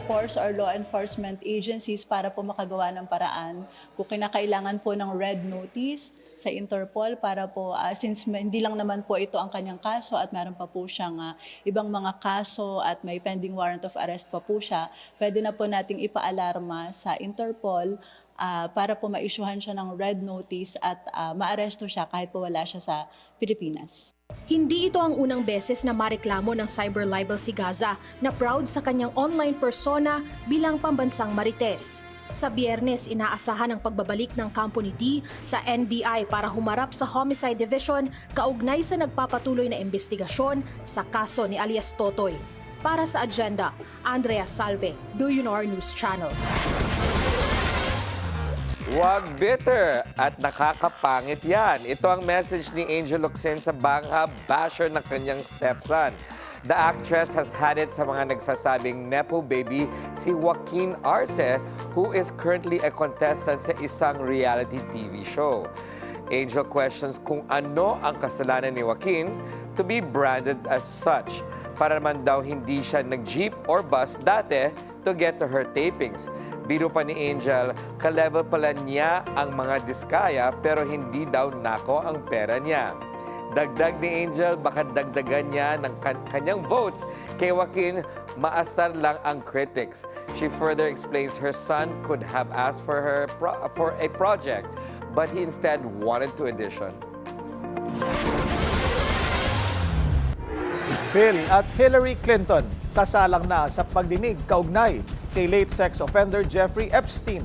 force our law enforcement agencies para po makagawa ng paraan. Kung kinakailangan po ng red notice sa Interpol para po, since hindi lang naman po ito ang kanyang kaso at meron pa po siyang ibang mga kaso at may pending warrant of arrest pa po siya, pwede na po nating ipaalarma sa Interpol para po ma-issuehan siya ng red notice at maaresto siya kahit po wala siya sa Pilipinas. Hindi ito ang unang beses na mareklamo ng cyber libel si Gaza na proud sa kanyang online persona bilang pambansang marites. Sa Biyernes, inaasahan ang pagbabalik ng kampo ni D sa NBI para humarap sa Homicide Division kaugnay sa nagpapatuloy na investigasyon sa kaso ni alias Totoy. Para sa Agenda, Andrea Salve, Billionaire News Channel. Huwag bitter at nakakapangit yan. Ito ang message ni Angel Locsin sa bangha basher ng kanyang stepson. The actress has had it sa mga nagsasabing nepo baby si Joaquin Arce, who is currently a contestant sa isang reality TV show. Angel questions kung ano ang kasalanan ni Joaquin to be branded as such. Para naman daw hindi siya nag-jeep or bus dati to get to her tapings. Biro pa ni Angel, ka-level pala niya ang mga diskaya pero hindi daw nako ang pera niya. Dagdag ni Angel, baka dagdagan niya ng kanyang votes. Kay Joaquin, maasar lang ang critics. She further explains her son could have asked for her for a project, but he instead wanted to audition. Bill at Hillary Clinton sasalang na sa pagdinig kaugnay kay late sex offender Jeffrey Epstein.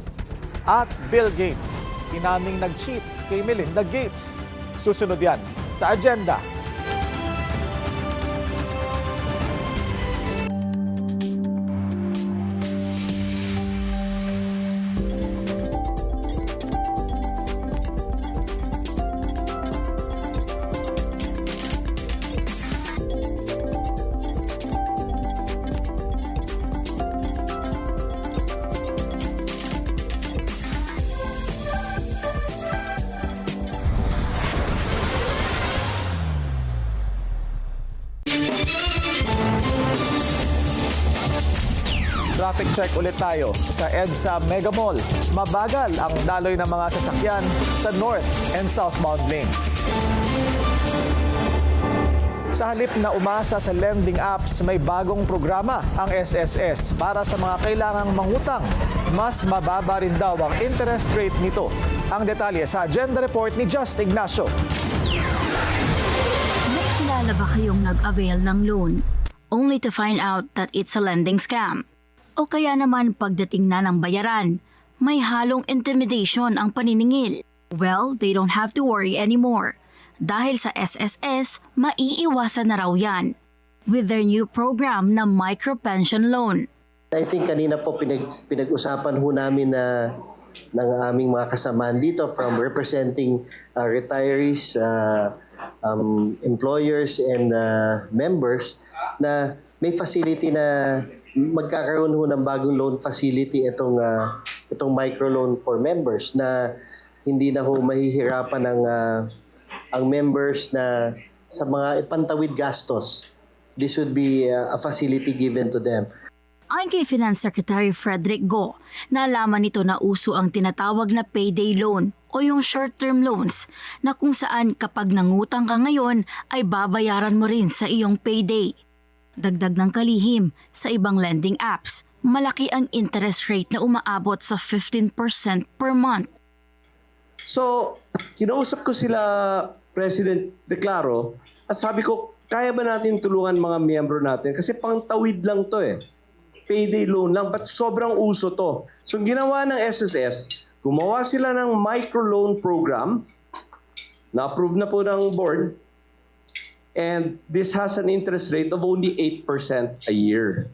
At Bill Gates, inaming nag-cheat kay Melinda Gates. Susunod yan sa Agenda. Traffic check ulit tayo sa EDSA Mega Mall. Mabagal ang daloy ng mga sasakyan sa north and southbound lanes. Sa halip na umasa sa lending apps, may bagong programa ang SSS para sa mga kailangang mangutang. Mas mababa rin daw ang interest rate nito. Ang detalye sa Agenda Report ni Just Ignacio. Nakilala ba kayong nag-avail ng loan only to find out that it's a lending scam? O kaya naman pagdating na ng bayaran, may halong intimidation ang paniningil? Well, they don't have to worry anymore. Dahil sa SSS, maiiwasan na raw yan with their new program na micro-pension loan. I think kanina po pinag-usapan ho namin na ng aming mga kasamaan dito from representing retirees, employers and members na may facility na magkakaroon ho ng bagong loan facility itong microloan for members na hindi na ho mahihirapan ang members na sa mga ipantawid gastos. This would be a facility given to them. Ayon kay Finance Secretary Frederick Go, nalaman nito na uso ang tinatawag na payday loan o yung short-term loans na kung saan kapag nangutang ka ngayon ay babayaran mo rin sa iyong payday. Dagdag ng kalihim, sa ibang lending apps, malaki ang interest rate na umaabot sa 15% per month. So, kinausap ko sila President Declaro at sabi ko, kaya ba natin tulungan mga miyembro natin? Kasi pangtawid lang to eh. Payday loan lang, but sobrang uso to. So, ginawa ng SSS, gumawa sila ng microloan program na-approve na po ng board, and this has an interest rate of only 8% a year.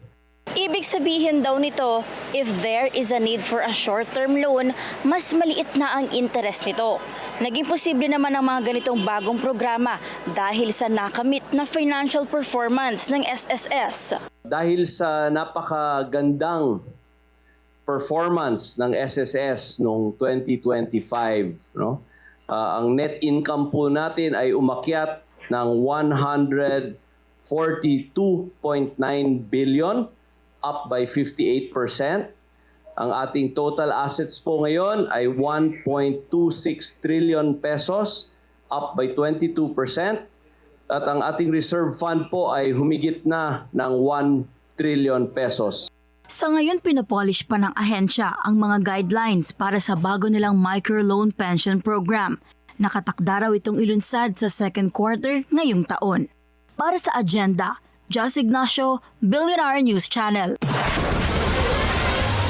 Ibig sabihin daw nito, if there is a need for a short-term loan, mas maliit na ang interest nito. Naging posible naman ang mga ganitong bagong programa dahil sa nakamit na financial performance ng SSS. Dahil sa napakagandang performance ng SSS noong 2025, no? Ang net income po natin ay umakyat ng 142.9 billion, up by 58%. Ang ating total assets po ngayon ay 1.26 trillion pesos, up by 22%. At ang ating reserve fund po ay humigit na ng 1 trillion pesos. Sa ngayon, pinapolish pa ng ahensya ang mga guidelines para sa bago nilang microloan pension program. Nakatakda raw itong ilunsad sa second quarter ngayong taon. Para sa agenda, Jus Ignacio, Billionaire News Channel.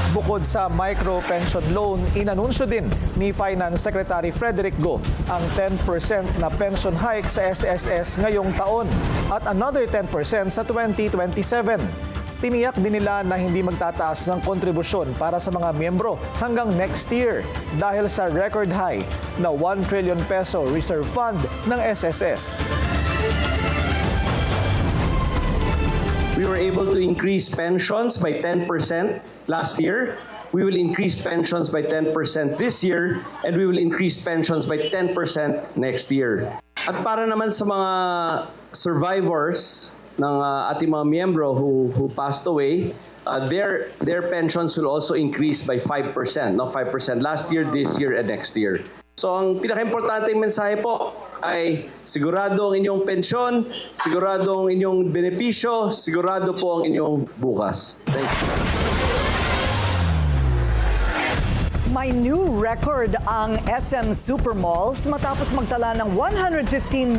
Bukod sa micro-pension loan, inanunsyo din ni Finance Secretary Frederick Go ang 10% na pension hike sa SSS ngayong taon at another 10% sa 2027. Tiniyak din nila na hindi magtataas ng kontribusyon para sa mga miyembro hanggang next year dahil sa record high na 1 trillion peso reserve fund ng SSS. We were able to increase pensions by 10% last year. We will increase pensions by 10% this year, and we will increase pensions by 10% next year. At para naman sa mga survivors ng ating mga miyembro who passed away, their pensions will also increase by 5%, no 5% last year, this year, and next year. So ang pinaka-importanteng mensahe po ay sigurado ang inyong pensyon, sigurado ang inyong benepisyo, sigurado po ang inyong bukas. Thank you. May new record ang SM Supermalls matapos magtala ng 115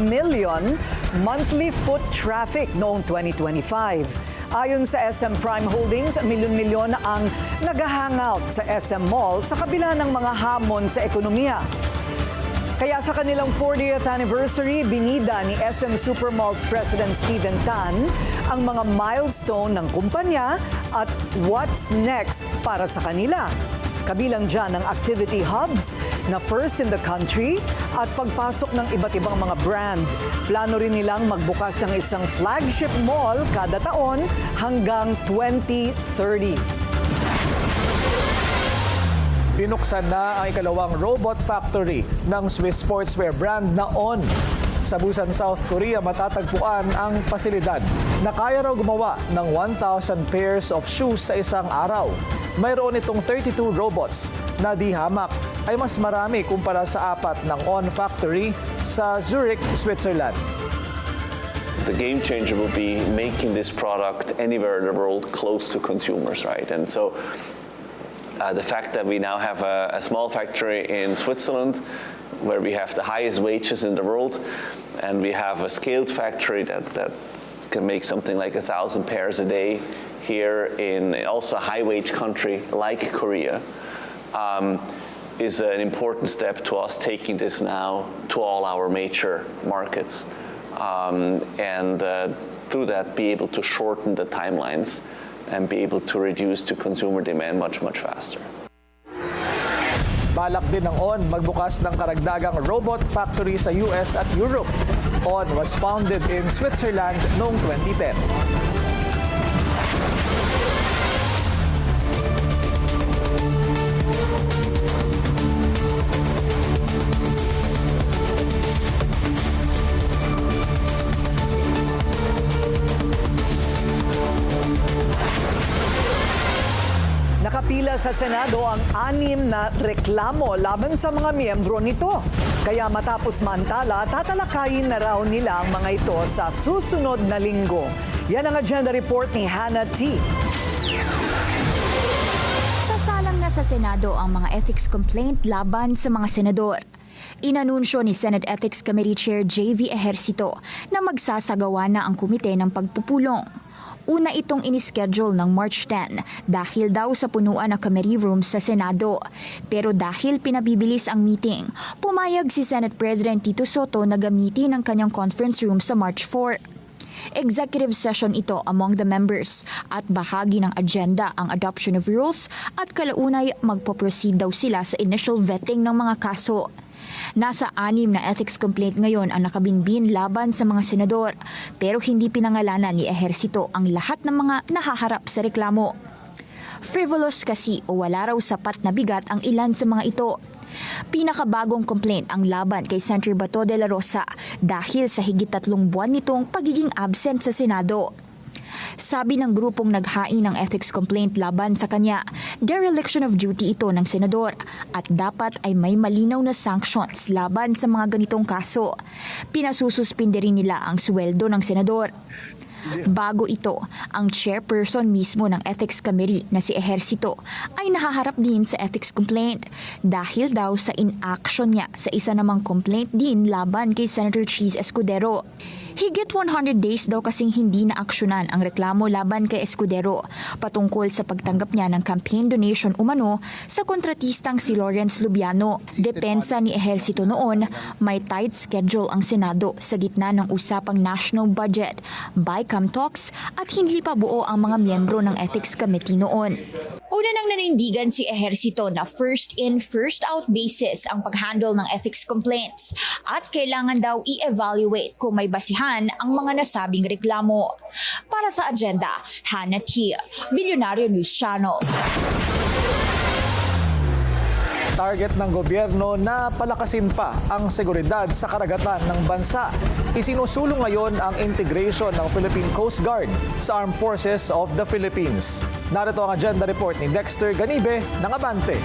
million monthly foot traffic noong 2025. Ayon sa SM Prime Holdings, milyon-milyon ang nag-hangout sa SM Mall sa kabila ng mga hamon sa ekonomiya. Kaya sa kanilang 40th anniversary, binida ni SM Supermalls President Steven Tan ang mga milestone ng kumpanya at what's next para sa kanila. Kabilang dyan ang activity hubs na first in the country at pagpasok ng iba't ibang mga brand. Plano rin nilang magbukas ng isang flagship mall kada taon hanggang 2030. Pinuksan na ang ikalawang robot factory ng Swiss sportswear brand na On. Sa Busan, South Korea, matatagpuan ang pasilidad na kaya raw gumawa ng 1,000 pairs of shoes sa isang araw. Mayroon itong 32 robots na di hamak ay mas marami kumpara sa 4 ng On factory sa Zurich, Switzerland. The game changer will be making this product anywhere in the world close to consumers, right? And so the fact that we now have a small factory in Switzerland where we have the highest wages in the world and we have a scaled factory that can make something like 1,000 pairs a day here in also a high wage country like Korea is an important step to us taking this now to all our major markets and through that be able to shorten the timelines and be able to reduce to consumer demand much faster. Balak din ng On magbukas ng karagdagang robot factory sa US at Europe. On was founded in Switzerland noong 2010. Naipila sa Senado ang 6 na reklamo laban sa mga miyembro nito. Kaya matapos mantala, tatalakayin na raw nila ang mga ito sa susunod na linggo. Yan ang agenda report ni Hannah T. Sasalang na sa Senado ang mga ethics complaint laban sa mga senador. Inanunsyo ni Senate Ethics Committee Chair J.V. Ejercito na magsasagawa na ang komite ng pagpupulong. Una itong inischedule ng March 10 dahil daw sa punuan ng committee room sa Senado. Pero dahil pinabibilis ang meeting, pumayag si Senate President Tito Soto na gamitin ang kanyang conference room sa March 4. Executive session ito among the members at bahagi ng agenda ang adoption of rules at kalaunay magpo-proceed daw sila sa initial vetting ng mga kaso. Nasa 6 na ethics complaint ngayon ang nakabinbin laban sa mga senador pero hindi pinangalanan ni Ejercito ang lahat ng mga nahaharap sa reklamo. Frivolous kasi o wala raw sapat na bigat ang ilan sa mga ito. Pinakabagong complaint ang laban kay Senator Bato de la Rosa dahil sa higit 3 buwan nitong pagiging absent sa Senado. Sabi ng grupong naghain ng ethics complaint laban sa kanya, dereliction of duty ito ng senador at dapat ay may malinaw na sanctions laban sa mga ganitong kaso. Pinasususpinde rin nila ang sweldo ng senador. Bago ito, ang chairperson mismo ng Ethics Committee na si Ejercito ay nahaharap din sa ethics complaint dahil daw sa inaction niya sa isa namang complaint din laban kay Senator Cheese Escudero. Higit 100 days daw kasing hindi naaksyonan ang reklamo laban kay Escudero patungkol sa pagtanggap niya ng campaign donation umano sa kontratistang si Lawrence Lubiano. Depensa ni Ejercito noon, may tight schedule ang Senado sa gitna ng usapang national budget, BICAM talks at hindi pa buo ang mga miyembro ng Ethics Committee noon. Una nang nanindigan si Ejercito na first in, first out basis ang paghandle ng ethics complaints at kailangan daw i-evaluate kung may basihan ang mga nasabing reklamo. Para sa agenda, Hannah T. Billionario News Channel. Target ng gobyerno na palakasin pa ang seguridad sa karagatan ng bansa. Isinusulong ngayon ang integration ng Philippine Coast Guard sa Armed Forces of the Philippines. Narito ang agenda report ni Dexter Ganibe ng Abante.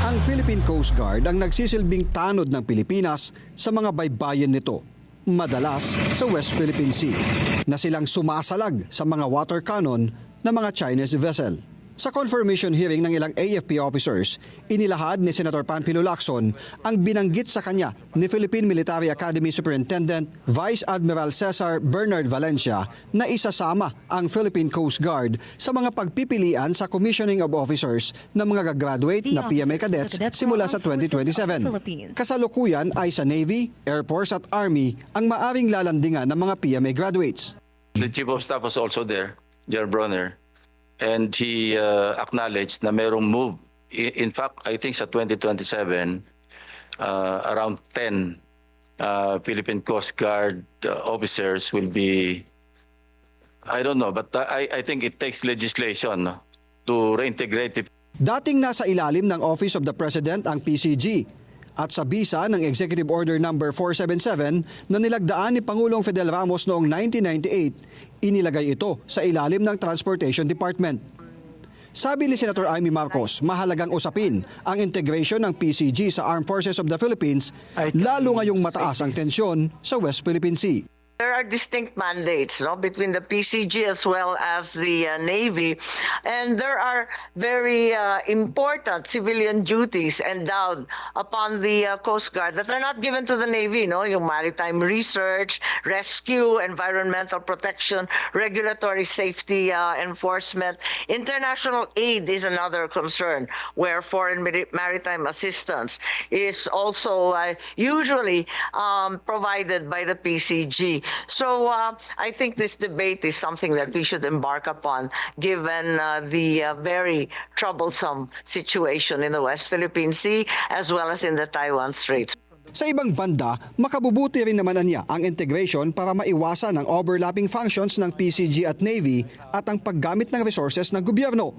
Ang Philippine Coast Guard ang nagsisilbing tanod ng Pilipinas sa mga baybayin nito, madalas sa West Philippine Sea, na silang sumasalag sa mga water cannon ng mga Chinese vessel. Sa confirmation hearing ng ilang AFP officers, inilahad ni Senator Panfilo Lacson ang binanggit sa kanya ni Philippine Military Academy Superintendent Vice Admiral Cesar Bernard Valencia na isasama ang Philippine Coast Guard sa mga pagpipilian sa commissioning of officers ng mga gagraduate na PMA cadets simula sa 2027. Kasalukuyan ay sa Navy, Air Force at Army ang maaring lalandingan ng mga PMA graduates. The Chief of Staff was also there, General Bronner. And he acknowledged na mayroong move. In fact, I think sa 2027, around 10 Philippine Coast Guard officers will be, I don't know, but I think it takes legislation to reintegrate it. Dating nasa ilalim ng Office of the President ang PCG at sa bisa ng Executive Order No. 477 na nilagdaan ni Pangulong Fidel Ramos noong 1998, inilagay ito sa ilalim ng Transportation Department. Sabi ni Senator Amy Marcos, mahalagang usapin ang integration ng PCG sa Armed Forces of the Philippines, lalo ngayong mataas ang tensyon sa West Philippine Sea. There are distinct mandates between the PCG as well as the Navy, and there are very important civilian duties endowed upon the Coast Guard that are not given to the Navy. Yung maritime research, rescue, environmental protection, regulatory safety enforcement. International aid is another concern where foreign maritime assistance is also usually provided by the PCG. So I think this debate is something that we should embark upon given the very troublesome situation in the West Philippine Sea as well as in the Taiwan Straits. Sa ibang banda, makabubuti rin naman niya ang integration para maiwasan ang overlapping functions ng PCG at Navy at ang paggamit ng resources ng gobyerno.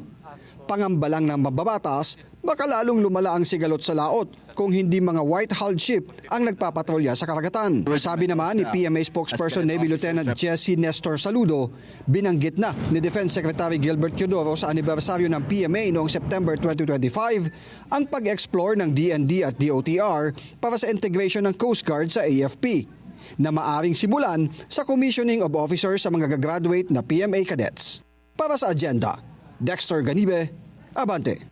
Pangambalang ng mababatas, baka lalong lumala ang sigalot sa laot kung hindi mga white-hulled ship ang nagpapatrolya sa karagatan. Sabi naman ni PMA spokesperson Navy Lieutenant Jesse Nestor Saludo, binanggit na ni Defense Secretary Gilbert Teodoro sa anibersaryo ng PMA noong September 2025 ang pag-explore ng DND at DOTR para sa integration ng Coast Guard sa AFP na maaring simulan sa commissioning of officers sa mga gagraduate na PMA cadets. Para sa agenda, Dexter Ganibe, Abante.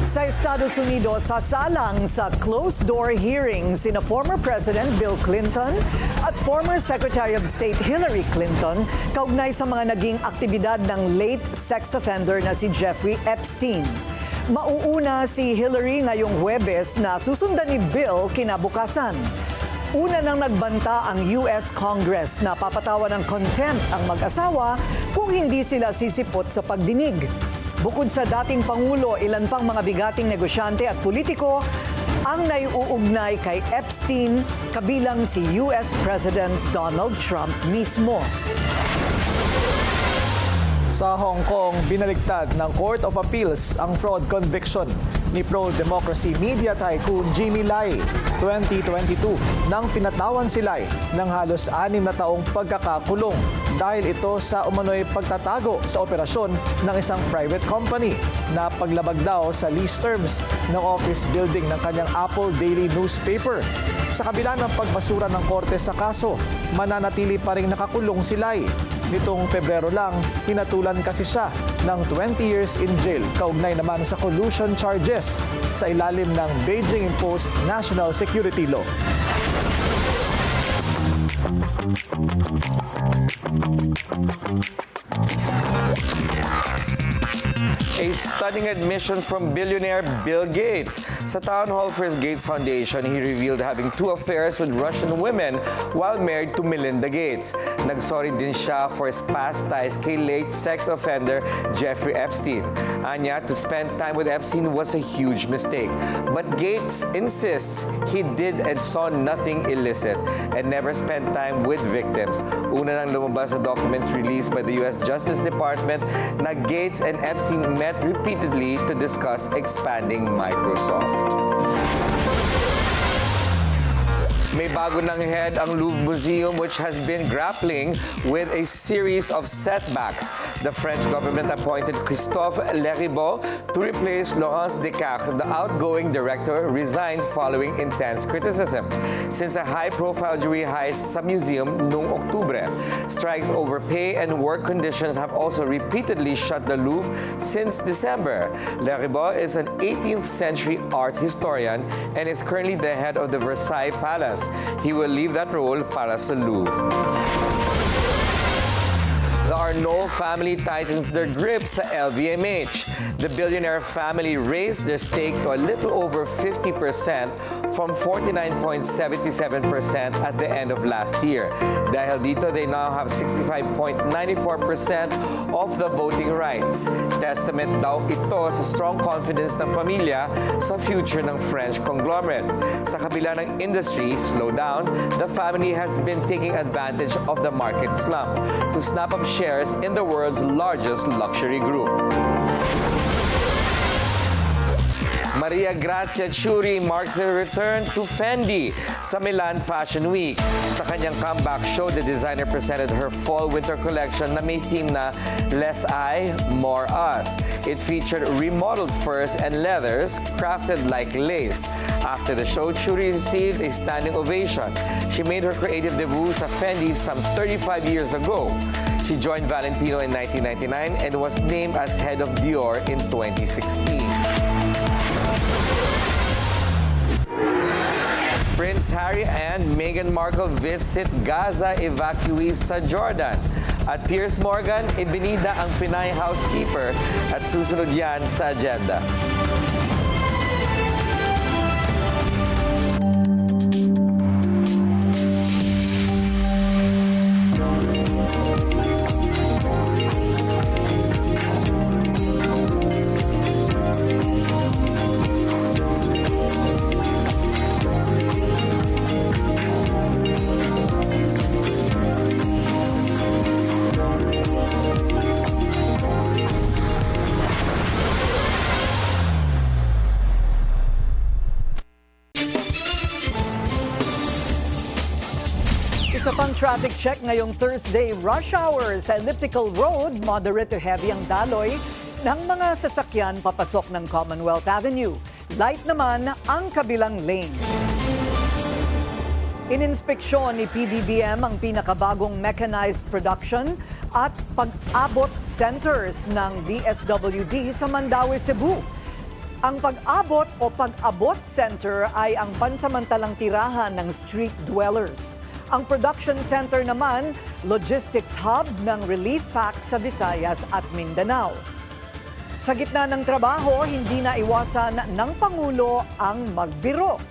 Sa Estados Unidos, sasalang sa closed-door hearings sina former President Bill Clinton at former Secretary of State Hillary Clinton kaugnay sa mga naging aktibidad ng late sex offender na si Jeffrey Epstein. Mauuna si Hillary ngayong Huwebes na susundan ni Bill kinabukasan. Una nang nagbanta ang US Congress na papatawan ng contempt ang mag-asawa kung hindi sila sisipot sa pagdinig. Bukod sa dating Pangulo, ilan pang mga bigating negosyante at politiko ang naiuugnay kay Epstein, kabilang si US President Donald Trump mismo. Sa Hong Kong, binaligtad ng Court of Appeals ang fraud conviction ni pro-democracy media tycoon Jimmy Lai 2022 nang pinatawan si Lai ng halos 6 na taong pagkakakulong dahil ito sa umano'y pagtatago sa operasyon ng isang private company na paglabag daw sa lease terms ng office building ng kanyang Apple Daily newspaper. Sa kabila ng pagbasura ng korte sa kaso, mananatili pa rin nakakulong si Lai. Nitong Pebrero lang, hinatulan kasi siya ng 20 years in jail kaugnay naman sa collusion charges sa ilalim ng Beijing-imposed national security law. A stunning admission from billionaire Bill Gates. Sa town hall for his Gates Foundation, he revealed having 2 affairs with Russian women while married to Melinda Gates. Nagsorry din siya for his past ties kay late sex offender Jeffrey Epstein. Anya, to spend time with Epstein was a huge mistake. But Gates insists he did and saw nothing illicit and never spent time with victims. Una nang lumabas sa documents released by the U.S. Justice Department na Gates and Epstein met repeatedly to discuss expanding Microsoft. May bago ng head ang Louvre Museum, which has been grappling with a series of setbacks. The French government appointed Christophe Leribaud to replace Laurence Descartes. The outgoing director resigned following intense criticism since a high-profile jury heist sa museum noong Oktubre. Strikes over pay and work conditions have also repeatedly shut the Louvre since December. Leribaud is an 18th century art historian and is currently the head of the Versailles Palace. He will leave that role para sa Louvre. The Arnault family tightens their grip sa LVMH. The billionaire family raised their stake to a little over 50% from 49.77% at the end of last year. Dahil dito, they now have 65.94% of the voting rights. Testament daw ito sa strong confidence ng pamilya sa future ng French conglomerate. Sa kabila ng industry slowdown, the family has been taking advantage of the market slump to snap up shares in the world's largest luxury group. Maria Grazia Chiuri marks her return to Fendi sa Milan Fashion Week. Sa kanyang comeback show, the designer presented her fall-winter collection na may theme na Less I, More Us. It featured remodeled furs and leathers crafted like lace. After the show, Chiuri received a standing ovation. She made her creative debut sa Fendi some 35 years ago. She joined Valentino in 1999 and was named as head of Dior in 2016. Prince Harry and Meghan Markle visit Gaza evacuees sa Jordan. At Piers Morgan, ibinida ang Pinay housekeeper at susunod yan sa agenda. Isa pang traffic check ngayong Thursday rush hour sa Elliptical Road. Moderate to heavy ang daloy ng mga sasakyan papasok ng Commonwealth Avenue. Light naman ang kabilang lane. Ininspeksyon ni PBBM ang pinakabagong mechanized production at pag-abot centers ng DSWD sa Mandaue, Cebu. Ang pag-abot o pag-abot center ay ang pansamantalang tirahan ng street dwellers. Ang production center naman, logistics hub ng relief pack sa Visayas at Mindanao. Sa gitna ng trabaho, hindi na iwasan ng Pangulo ang magbiro.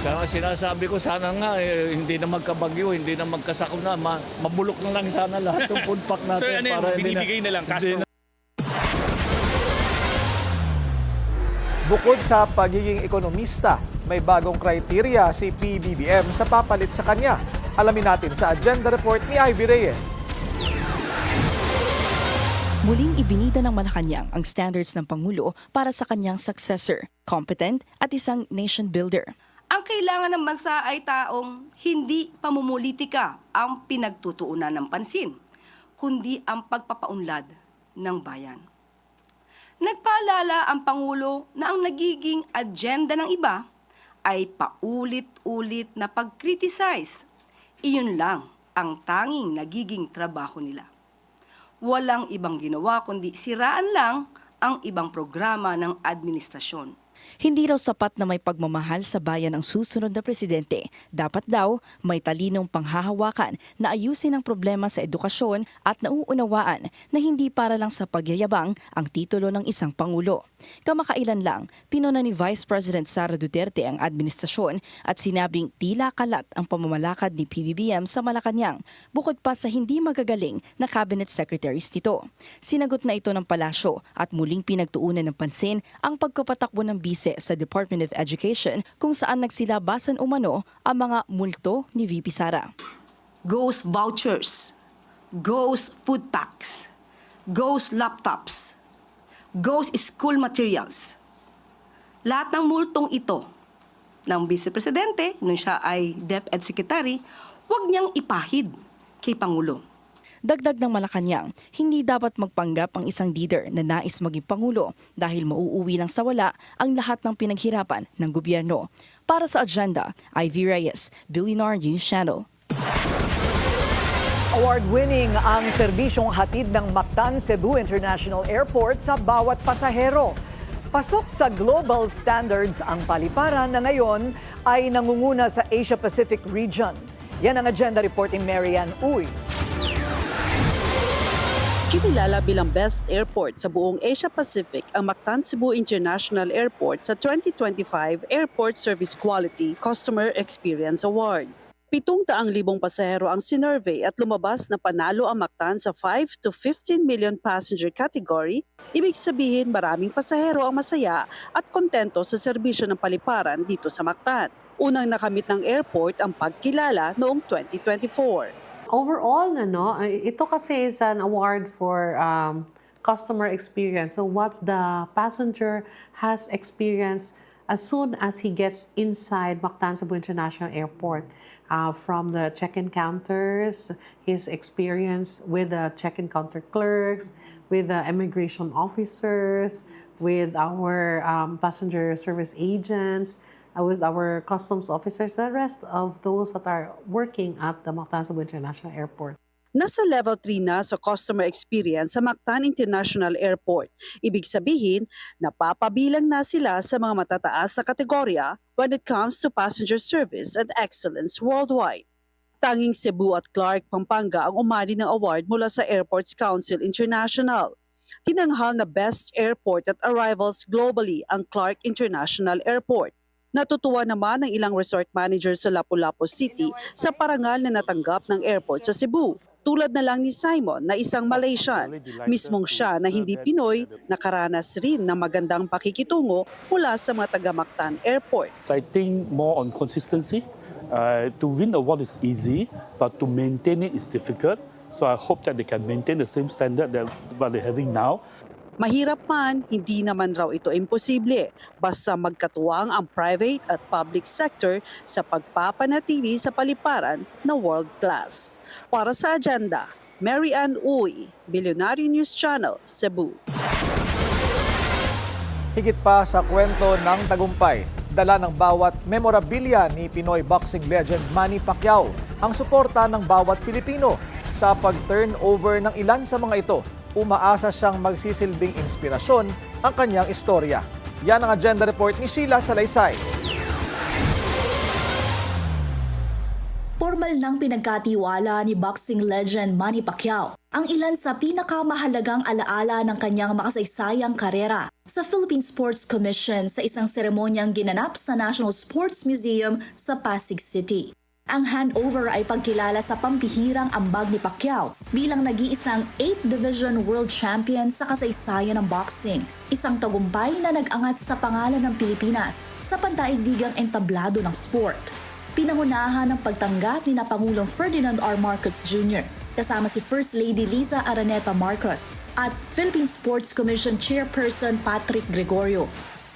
Sana sinasabi ko, sana nga hindi na magkabagyo, hindi na magkasakuna, mabulok na lang sana lahat ng food pack natin. Sir, ano yun? Para Binibigay na lang cash hindi na- Bukod sa pagiging ekonomista, may bagong kriteriya si PBBM sa papalit sa kanya. Alamin natin sa agenda report ni Ivy Reyes. Muling ibinida ng Malacanang ang standards ng Pangulo para sa kanyang successor, competent at isang nation builder. Ang kailangan ng bansa ay taong hindi pamumulitika ang pinagtutuunan ng pansin, kundi ang pagpapaunlad ng bayan. Nagpaalala ang Pangulo na ang nagiging agenda ng iba ay paulit-ulit na pag-criticize. Iyon lang ang tanging nagiging trabaho nila. Walang ibang ginawa kundi siraan lang ang ibang programa ng administrasyon. Hindi raw sapat na may pagmamahal sa bayan ang susunod na presidente. Dapat daw may talinong panghahawakan na ayusin ang problema sa edukasyon at nauunawaan na hindi para lang sa pagyayabang ang titulo ng isang pangulo. Kamakailan lang, pinuna ni Vice President Sara Duterte ang administrasyon at sinabing tila kalat ang pamamalakad ni PBBM sa Malacanang bukod pa sa hindi magagaling na cabinet secretaries nito. Sinagot na ito ng palasyo at muling pinagtuunan ng pansin ang pagkapatakbo ng bise sa Department of Education kung saan nagsilabasan umano ang mga multo ni VP Sara. Ghost vouchers, ghost food packs, ghost laptops, ghost school materials. Lahat ng multong ito ng Vice Presidente, nung siya ay DepEd Secretary, huwag niyang ipahid kay Pangulo. Dagdag ng Malacanang, hindi dapat magpanggap ang isang leader na nais maging Pangulo dahil mauuwi lang sa wala ang lahat ng pinaghirapan ng gobyerno. Para sa agenda, Ivy Reyes, Billionaire News Channel. Award-winning ang serbisyong hatid ng Mactan Cebu International Airport sa bawat pasahero. Pasok sa global standards ang paliparan na ngayon ay nangunguna sa Asia-Pacific region. Yan ang agenda report ni Marian Uy. Kinilala bilang best airport sa buong Asia-Pacific ang Mactan Cebu International Airport sa 2025 Airport Service Quality Customer Experience Award. 700,000 pasahero ang sinurvey at lumabas na panalo ang Mactan sa 5 to 15 million passenger category. Ibig sabihin maraming pasahero ang masaya at kontento sa serbisyo ng paliparan dito sa Mactan. Unang nakamit ng airport ang pagkilala noong 2024. Overall, ito kasi is an award for customer experience. So what the passenger has experienced as soon as he gets inside Mactan Cebu International Airport. From the check-in counters, his experience with the check-in counter clerks, with the immigration officers, with our passenger service agents, with our customs officers, the rest of those that are working at the Mactan Cebu International Airport. Nasa level 3 na sa customer experience sa Mactan International Airport. Ibig sabihin, napapabilang na sila sa mga matataas na kategorya when it comes to passenger service and excellence worldwide. Tanging Cebu at Clark, Pampanga ang umani ng award mula sa Airports Council International. Tinanghal na best airport at arrivals globally ang Clark International Airport. Natutuwa naman ang ilang resort manager sa Lapu-Lapu City sa parangal na natanggap ng airport sa Cebu. Tulad na lang ni Simon na isang Malaysian. Mismong siya na hindi Pinoy, nakaranas rin ng magandang pakikitungo mula sa mga taga-Mactan Airport. I think more on consistency. To win the award is easy, but to maintain it is difficult. So I hope that they can maintain the same standard that what they're having now. Mahirap man, hindi naman raw ito imposible basta magkatuwang ang private at public sector sa pagpapanatili sa paliparan na world class. Para sa agenda, Mary Ann Uy, Billionaire News Channel, Cebu. Higit pa sa kwento ng tagumpay, dala ng bawat memorabilia ni Pinoy boxing legend Manny Pacquiao ang suporta ng bawat Pilipino. Sa pag-turnover ng ilan sa mga ito, umaasa siyang magsisilbing inspirasyon ang kanyang istorya. Yan ang agenda report ni Sheila Salaysay. Formal nang pinagkatiwala ni boxing legend Manny Pacquiao ang ilan sa pinakamahalagang alaala ng kanyang makasaysayang karera sa Philippine Sports Commission sa isang seremonyang ginanap sa National Sports Museum sa Pasig City. Ang handover ay pagkilala sa pampihirang ambag ni Pacquiao bilang nag-iisang 8th Division World Champion sa kasaysayan ng boxing. Isang tagumpay na nag-angat sa pangalan ng Pilipinas sa pandaigdigang entablado ng sport. Pinangunahan ng pagtanggap ni Pangulong Ferdinand R. Marcos Jr. kasama si First Lady Liza Araneta Marcos at Philippine Sports Commission Chairperson Patrick Gregorio.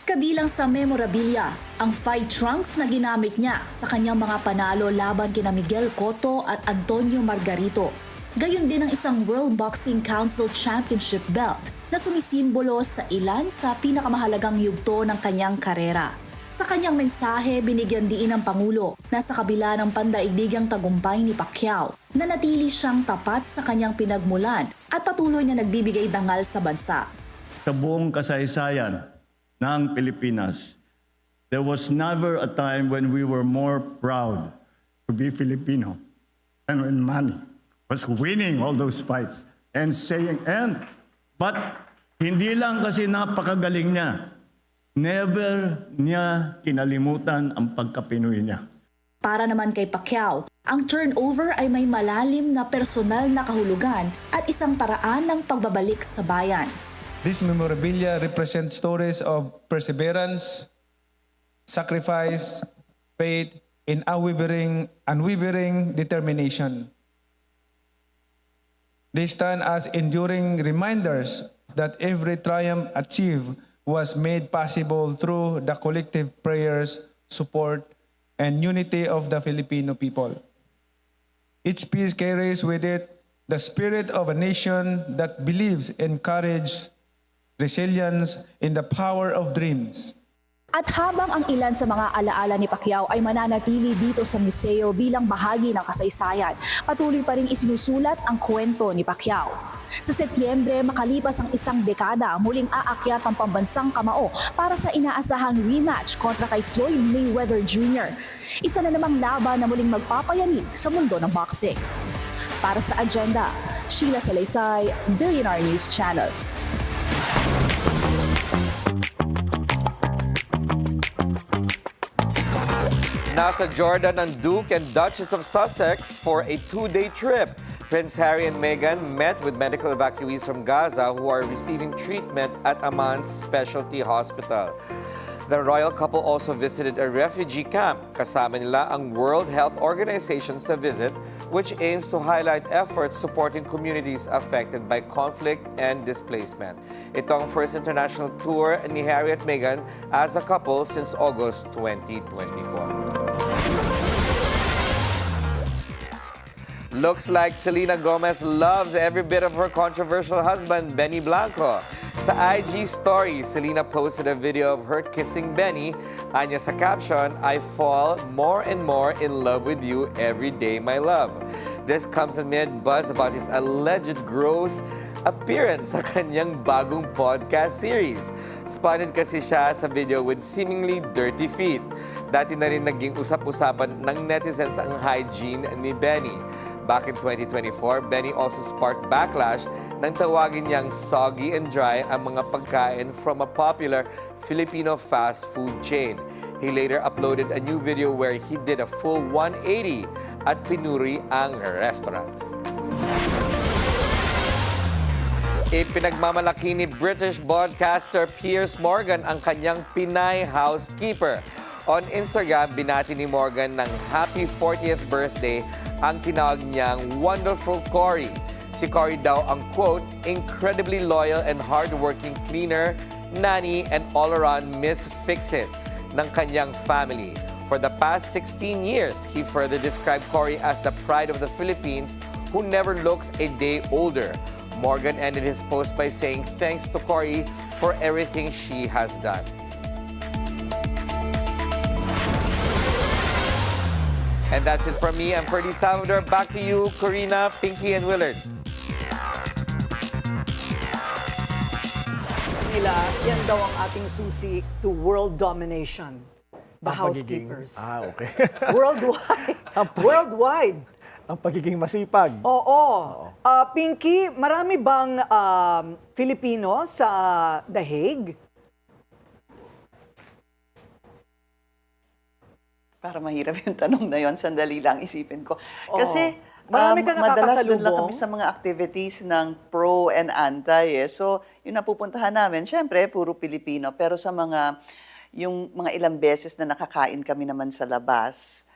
Kabilang sa memorabilia, ang fight trunks na ginamit niya sa kanyang mga panalo laban kina Miguel Cotto at Antonio Margarito. Gayon din ang isang World Boxing Council Championship belt na sumisimbolo sa ilan sa pinakamahalagang yugto ng kanyang karera. Sa kanyang mensahe, binigyan diin ng Pangulo na sa kabila ng pandaigdigang tagumpay ni Pacquiao, nanatili siyang tapat sa kanyang pinagmulan at patuloy na nagbibigay dangal sa bansa. Sa buong kasaysayan ng Pilipinas, there was never a time when we were more proud to be Filipino than when Manny was winning all those fights and saying, but hindi lang kasi napakagaling niya, never niya kinalimutan ang pagka-Pinoy niya. Para naman kay Pacquiao, ang turnover ay may malalim na personal na kahulugan at isang paraan ng pagbabalik sa bayan. This memorabilia represents stories of perseverance, sacrifice, faith, and unwavering determination. They stand as enduring reminders that every triumph achieved was made possible through the collective prayers, support, and unity of the Filipino people. Each piece carries with it the spirit of a nation that believes in courage, resilience, in the power of dreams. At habang ang ilan sa mga alaala ni Pacquiao ay mananatili dito sa museo bilang bahagi ng kasaysayan, patuloy pa rin isinusulat ang kwento ni Pacquiao. Sa Setyembre, makalipas ang isang dekada, muling aakyat ang pambansang kamao para sa inaasahang rematch kontra kay Floyd Mayweather Jr. Isa na namang laban na muling magpapayanig sa mundo ng boxing. Para sa agenda, Sheila Salaysay, Billionaire News Channel. Nasa Jordan ang Duke and Duchess of Sussex for a 2-day trip. Prince Harry and Meghan met with medical evacuees from Gaza who are receiving treatment at Amman's Specialty Hospital. The royal couple also visited a refugee camp. Kasama nila ang World Health Organization sa visit, which aims to highlight efforts supporting communities affected by conflict and displacement. Ito ang first international tour ni Harry at Meghan as a couple since August 2024. Looks like Selena Gomez loves every bit of her controversial husband, Benny Blanco. Sa IG story, Selena posted a video of her kissing Benny. Anya sa caption, "I fall more and more in love with you every day, my love." This comes amid buzz about his alleged gross appearance sa kanyang bagong podcast series. Spotted kasi siya sa video with seemingly dirty feet. Dati na rin naging usap-usapan ng netizens ang hygiene ni Benny. Back in 2024, Benny also sparked backlash nang tawagin niyang soggy and dry ang mga pagkain from a popular Filipino fast food chain. He later uploaded a new video where he did a full 180 at pinuri ang restaurant. Ipinagmamalaki ni British broadcaster Piers Morgan ang kanyang Pinay housekeeper. On Instagram, binati ni Morgan ng happy 40th birthday ang tinawag niyang Wonderful Cory. Si Cory daw ang quote, incredibly loyal and hardworking cleaner, nanny, and all-around Miss Fix-It ng kanyang family. For the past 16 years, he further described Cory as the pride of the Philippines who never looks a day older. Morgan ended his post by saying thanks to Cory for everything she has done. And that's it from me. I'm Ferdy Salvador. Back to you, Corina, Pinky, and Willard. Nila, yan daw ang ating susi to world domination. The Ang housekeepers. Okay. Worldwide. Worldwide. Ang pagiging masipag. Oo. Pinky, marami bang Filipino sa The Hague? Para mahirap yung tanong na yon, sandali lang isipin ko. Kasi Marami ka madalas doon lang nakakasalubong? kami sa mga activities ng pro and anti. So, yung napupuntahan namin, syempre, puro Pilipino. Pero sa yung mga ilang beses na nakakain kami naman sa labas,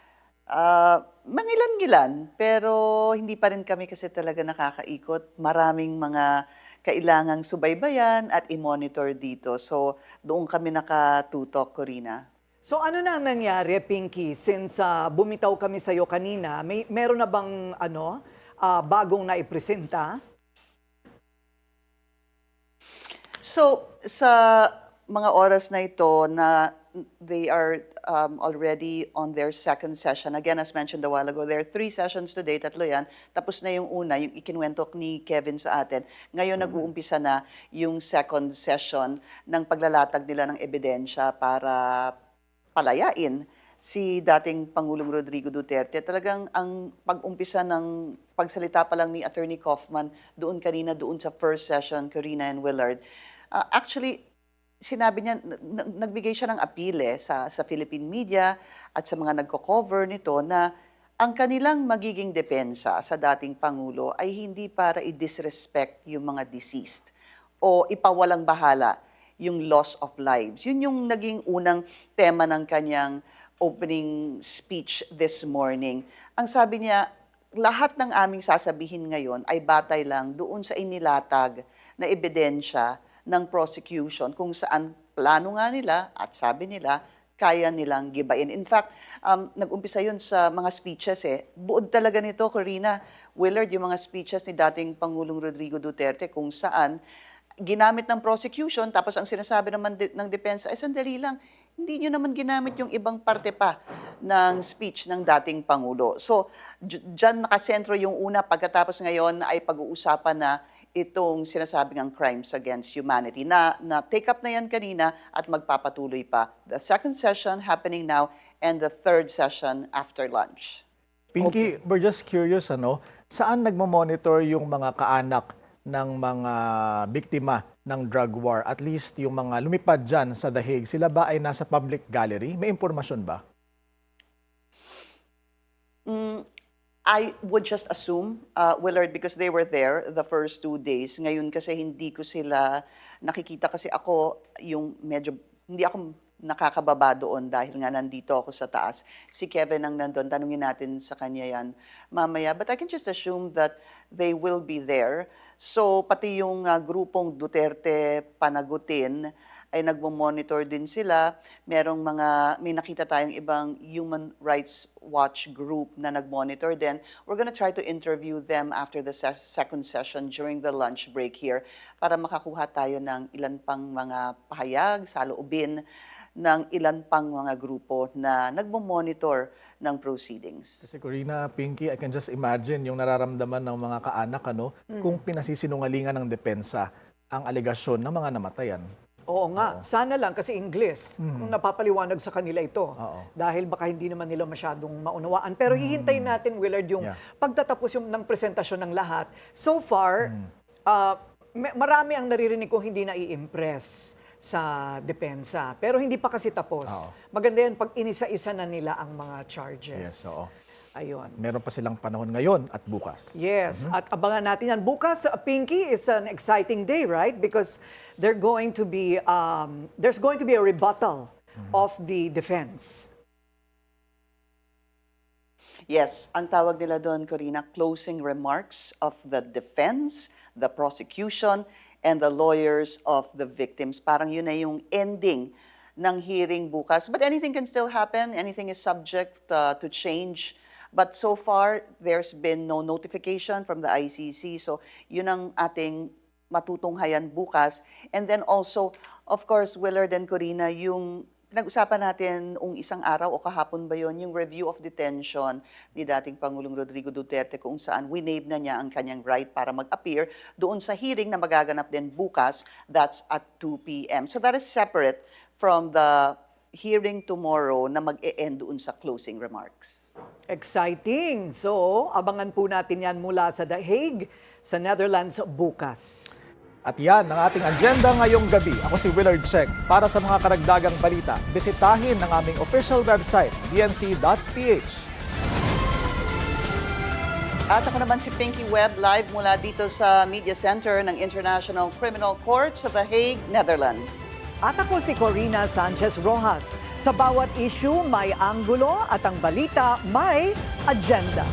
mangilan-ngilan. Pero hindi pa rin kami kasi talaga nakakaikot. Maraming mga kailangang subaybayan at i-monitor dito. So, doon kami nakatutok, Corina. So ano na ang nangyari, Pinky, since bumitaw kami sa iyo kanina, meron na bang bagong naipresenta? So, sa mga oras na ito na they are already on their second session. Again, as mentioned a while ago, there are 3 sessions today, 3 yan. Tapos na yung una, yung ikinwento ni Kevin sa atin. Ngayon, nag-uumpisa na yung second session ng paglalatag nila ng ebidensya para palayain si dating Pangulong Rodrigo Duterte. Talagang ang pag-umpisa ng pagsalita pa lang ni Attorney Kaufman doon kanina, doon sa first session, Corina and Willard. Actually, sinabi niya, nagbigay siya ng apile sa Philippine media at sa mga nagko-cover nito na ang kanilang magiging depensa sa dating Pangulo ay hindi para i-disrespect yung mga deceased o ipawalang bahala yung loss of lives. Yun yung naging unang tema ng kanyang opening speech this morning. Ang sabi niya, lahat ng aming sasabihin ngayon ay batay lang doon sa inilatag na ebidensya ng prosecution kung saan plano nga nila at sabi nila, kaya nilang gibain. In fact, nag-umpisa yun sa mga speeches Buod talaga nito, Corina, Willard, yung mga speeches ni dating Pangulong Rodrigo Duterte kung saan ginamit ng prosecution, tapos ang sinasabi naman ng depensa ay sandali lang, hindi nyo naman ginamit yung ibang parte pa ng speech ng dating Pangulo. So, dyan nakasentro yung una, pagkatapos ngayon ay pag-uusapan na itong sinasabing ang crimes against humanity na take up na yan kanina at magpapatuloy pa. The second session happening now and the third session after lunch. Pinky, we're just curious, saan nagmo-monitor yung mga kaanak ng mga biktima ng drug war? At least yung mga lumipad dyan sa The Hague, sila ba ay nasa public gallery? May impormasyon ba? I would just assume, Willard, because they were there the first 2 days. Ngayon kasi hindi ko sila nakikita kasi ako hindi ako nakakababa doon dahil nga nandito ako sa taas. Si Kevin ang nandun, tanungin natin sa kanya yan mamaya. But I can just assume that they will be there. So pati yung grupong Duterte Panagutin ay nagmo-monitor din sila. May nakita tayong ibang Human Rights Watch group na nag-monitor din. We're gonna try to interview them after the second session during the lunch break here para makakuha tayo ng ilan pang mga pahayag, saloobin ng ilan pang mga grupo na nagmo-monitor ng proceedings. Kasi Corina, Pinky, I can just imagine yung nararamdaman ng mga kaanak kung pinasisinungalingan ng depensa ang alegasyon ng mga namatayan. Oo nga, sana lang kasi English kung napapaliwanag sa kanila ito. Dahil baka hindi naman nila masyadong maunawaan. Pero hihintayin natin, Willard, yung pagtatapos ng presentasyon ng lahat. So far, marami ang naririnig kong hindi nai-impress sa depensa. Pero hindi pa kasi tapos. Maganda yan pag inisa-isa na nila ang mga charges. Yes, oo. Ayun. Meron pa silang panahon ngayon at bukas. Yes, at abangan natin yan. Bukas, Pinky, is an exciting day, right? Because there's going to be a rebuttal of the defense. Yes, ang tawag nila doon, Corina, closing remarks of the defense, the prosecution, and the lawyers of the victims. Parang yun na yung ending ng hearing bukas. But anything can still happen. Anything is subject to change. But so far, there's been no notification from the ICC. So yun ang ating matutunghayan bukas. And then also, of course, Willard and Corina, yung pinag-usapan natin isang araw o kahapon ba yon, yung review of detention ni dating Pangulong Rodrigo Duterte kung saan winave na niya ang kanyang right para mag-appear doon sa hearing na magaganap din bukas, that's at 2 p.m. So that is separate from the hearing tomorrow na mag-e-end doon sa closing remarks. Exciting! So, abangan po natin yan mula sa The Hague, sa Netherlands bukas. At yan ang ating agenda ngayong gabi. Ako si Willard Cheng. Para sa mga karagdagang balita, bisitahin ang aming official website, dnc.ph. At ako naman si Pinky Webb, live mula dito sa Media Center ng International Criminal Court sa The Hague, Netherlands. At ako si Corina Sanchez Rojas. Sa bawat issue may anggulo at ang balita may agenda.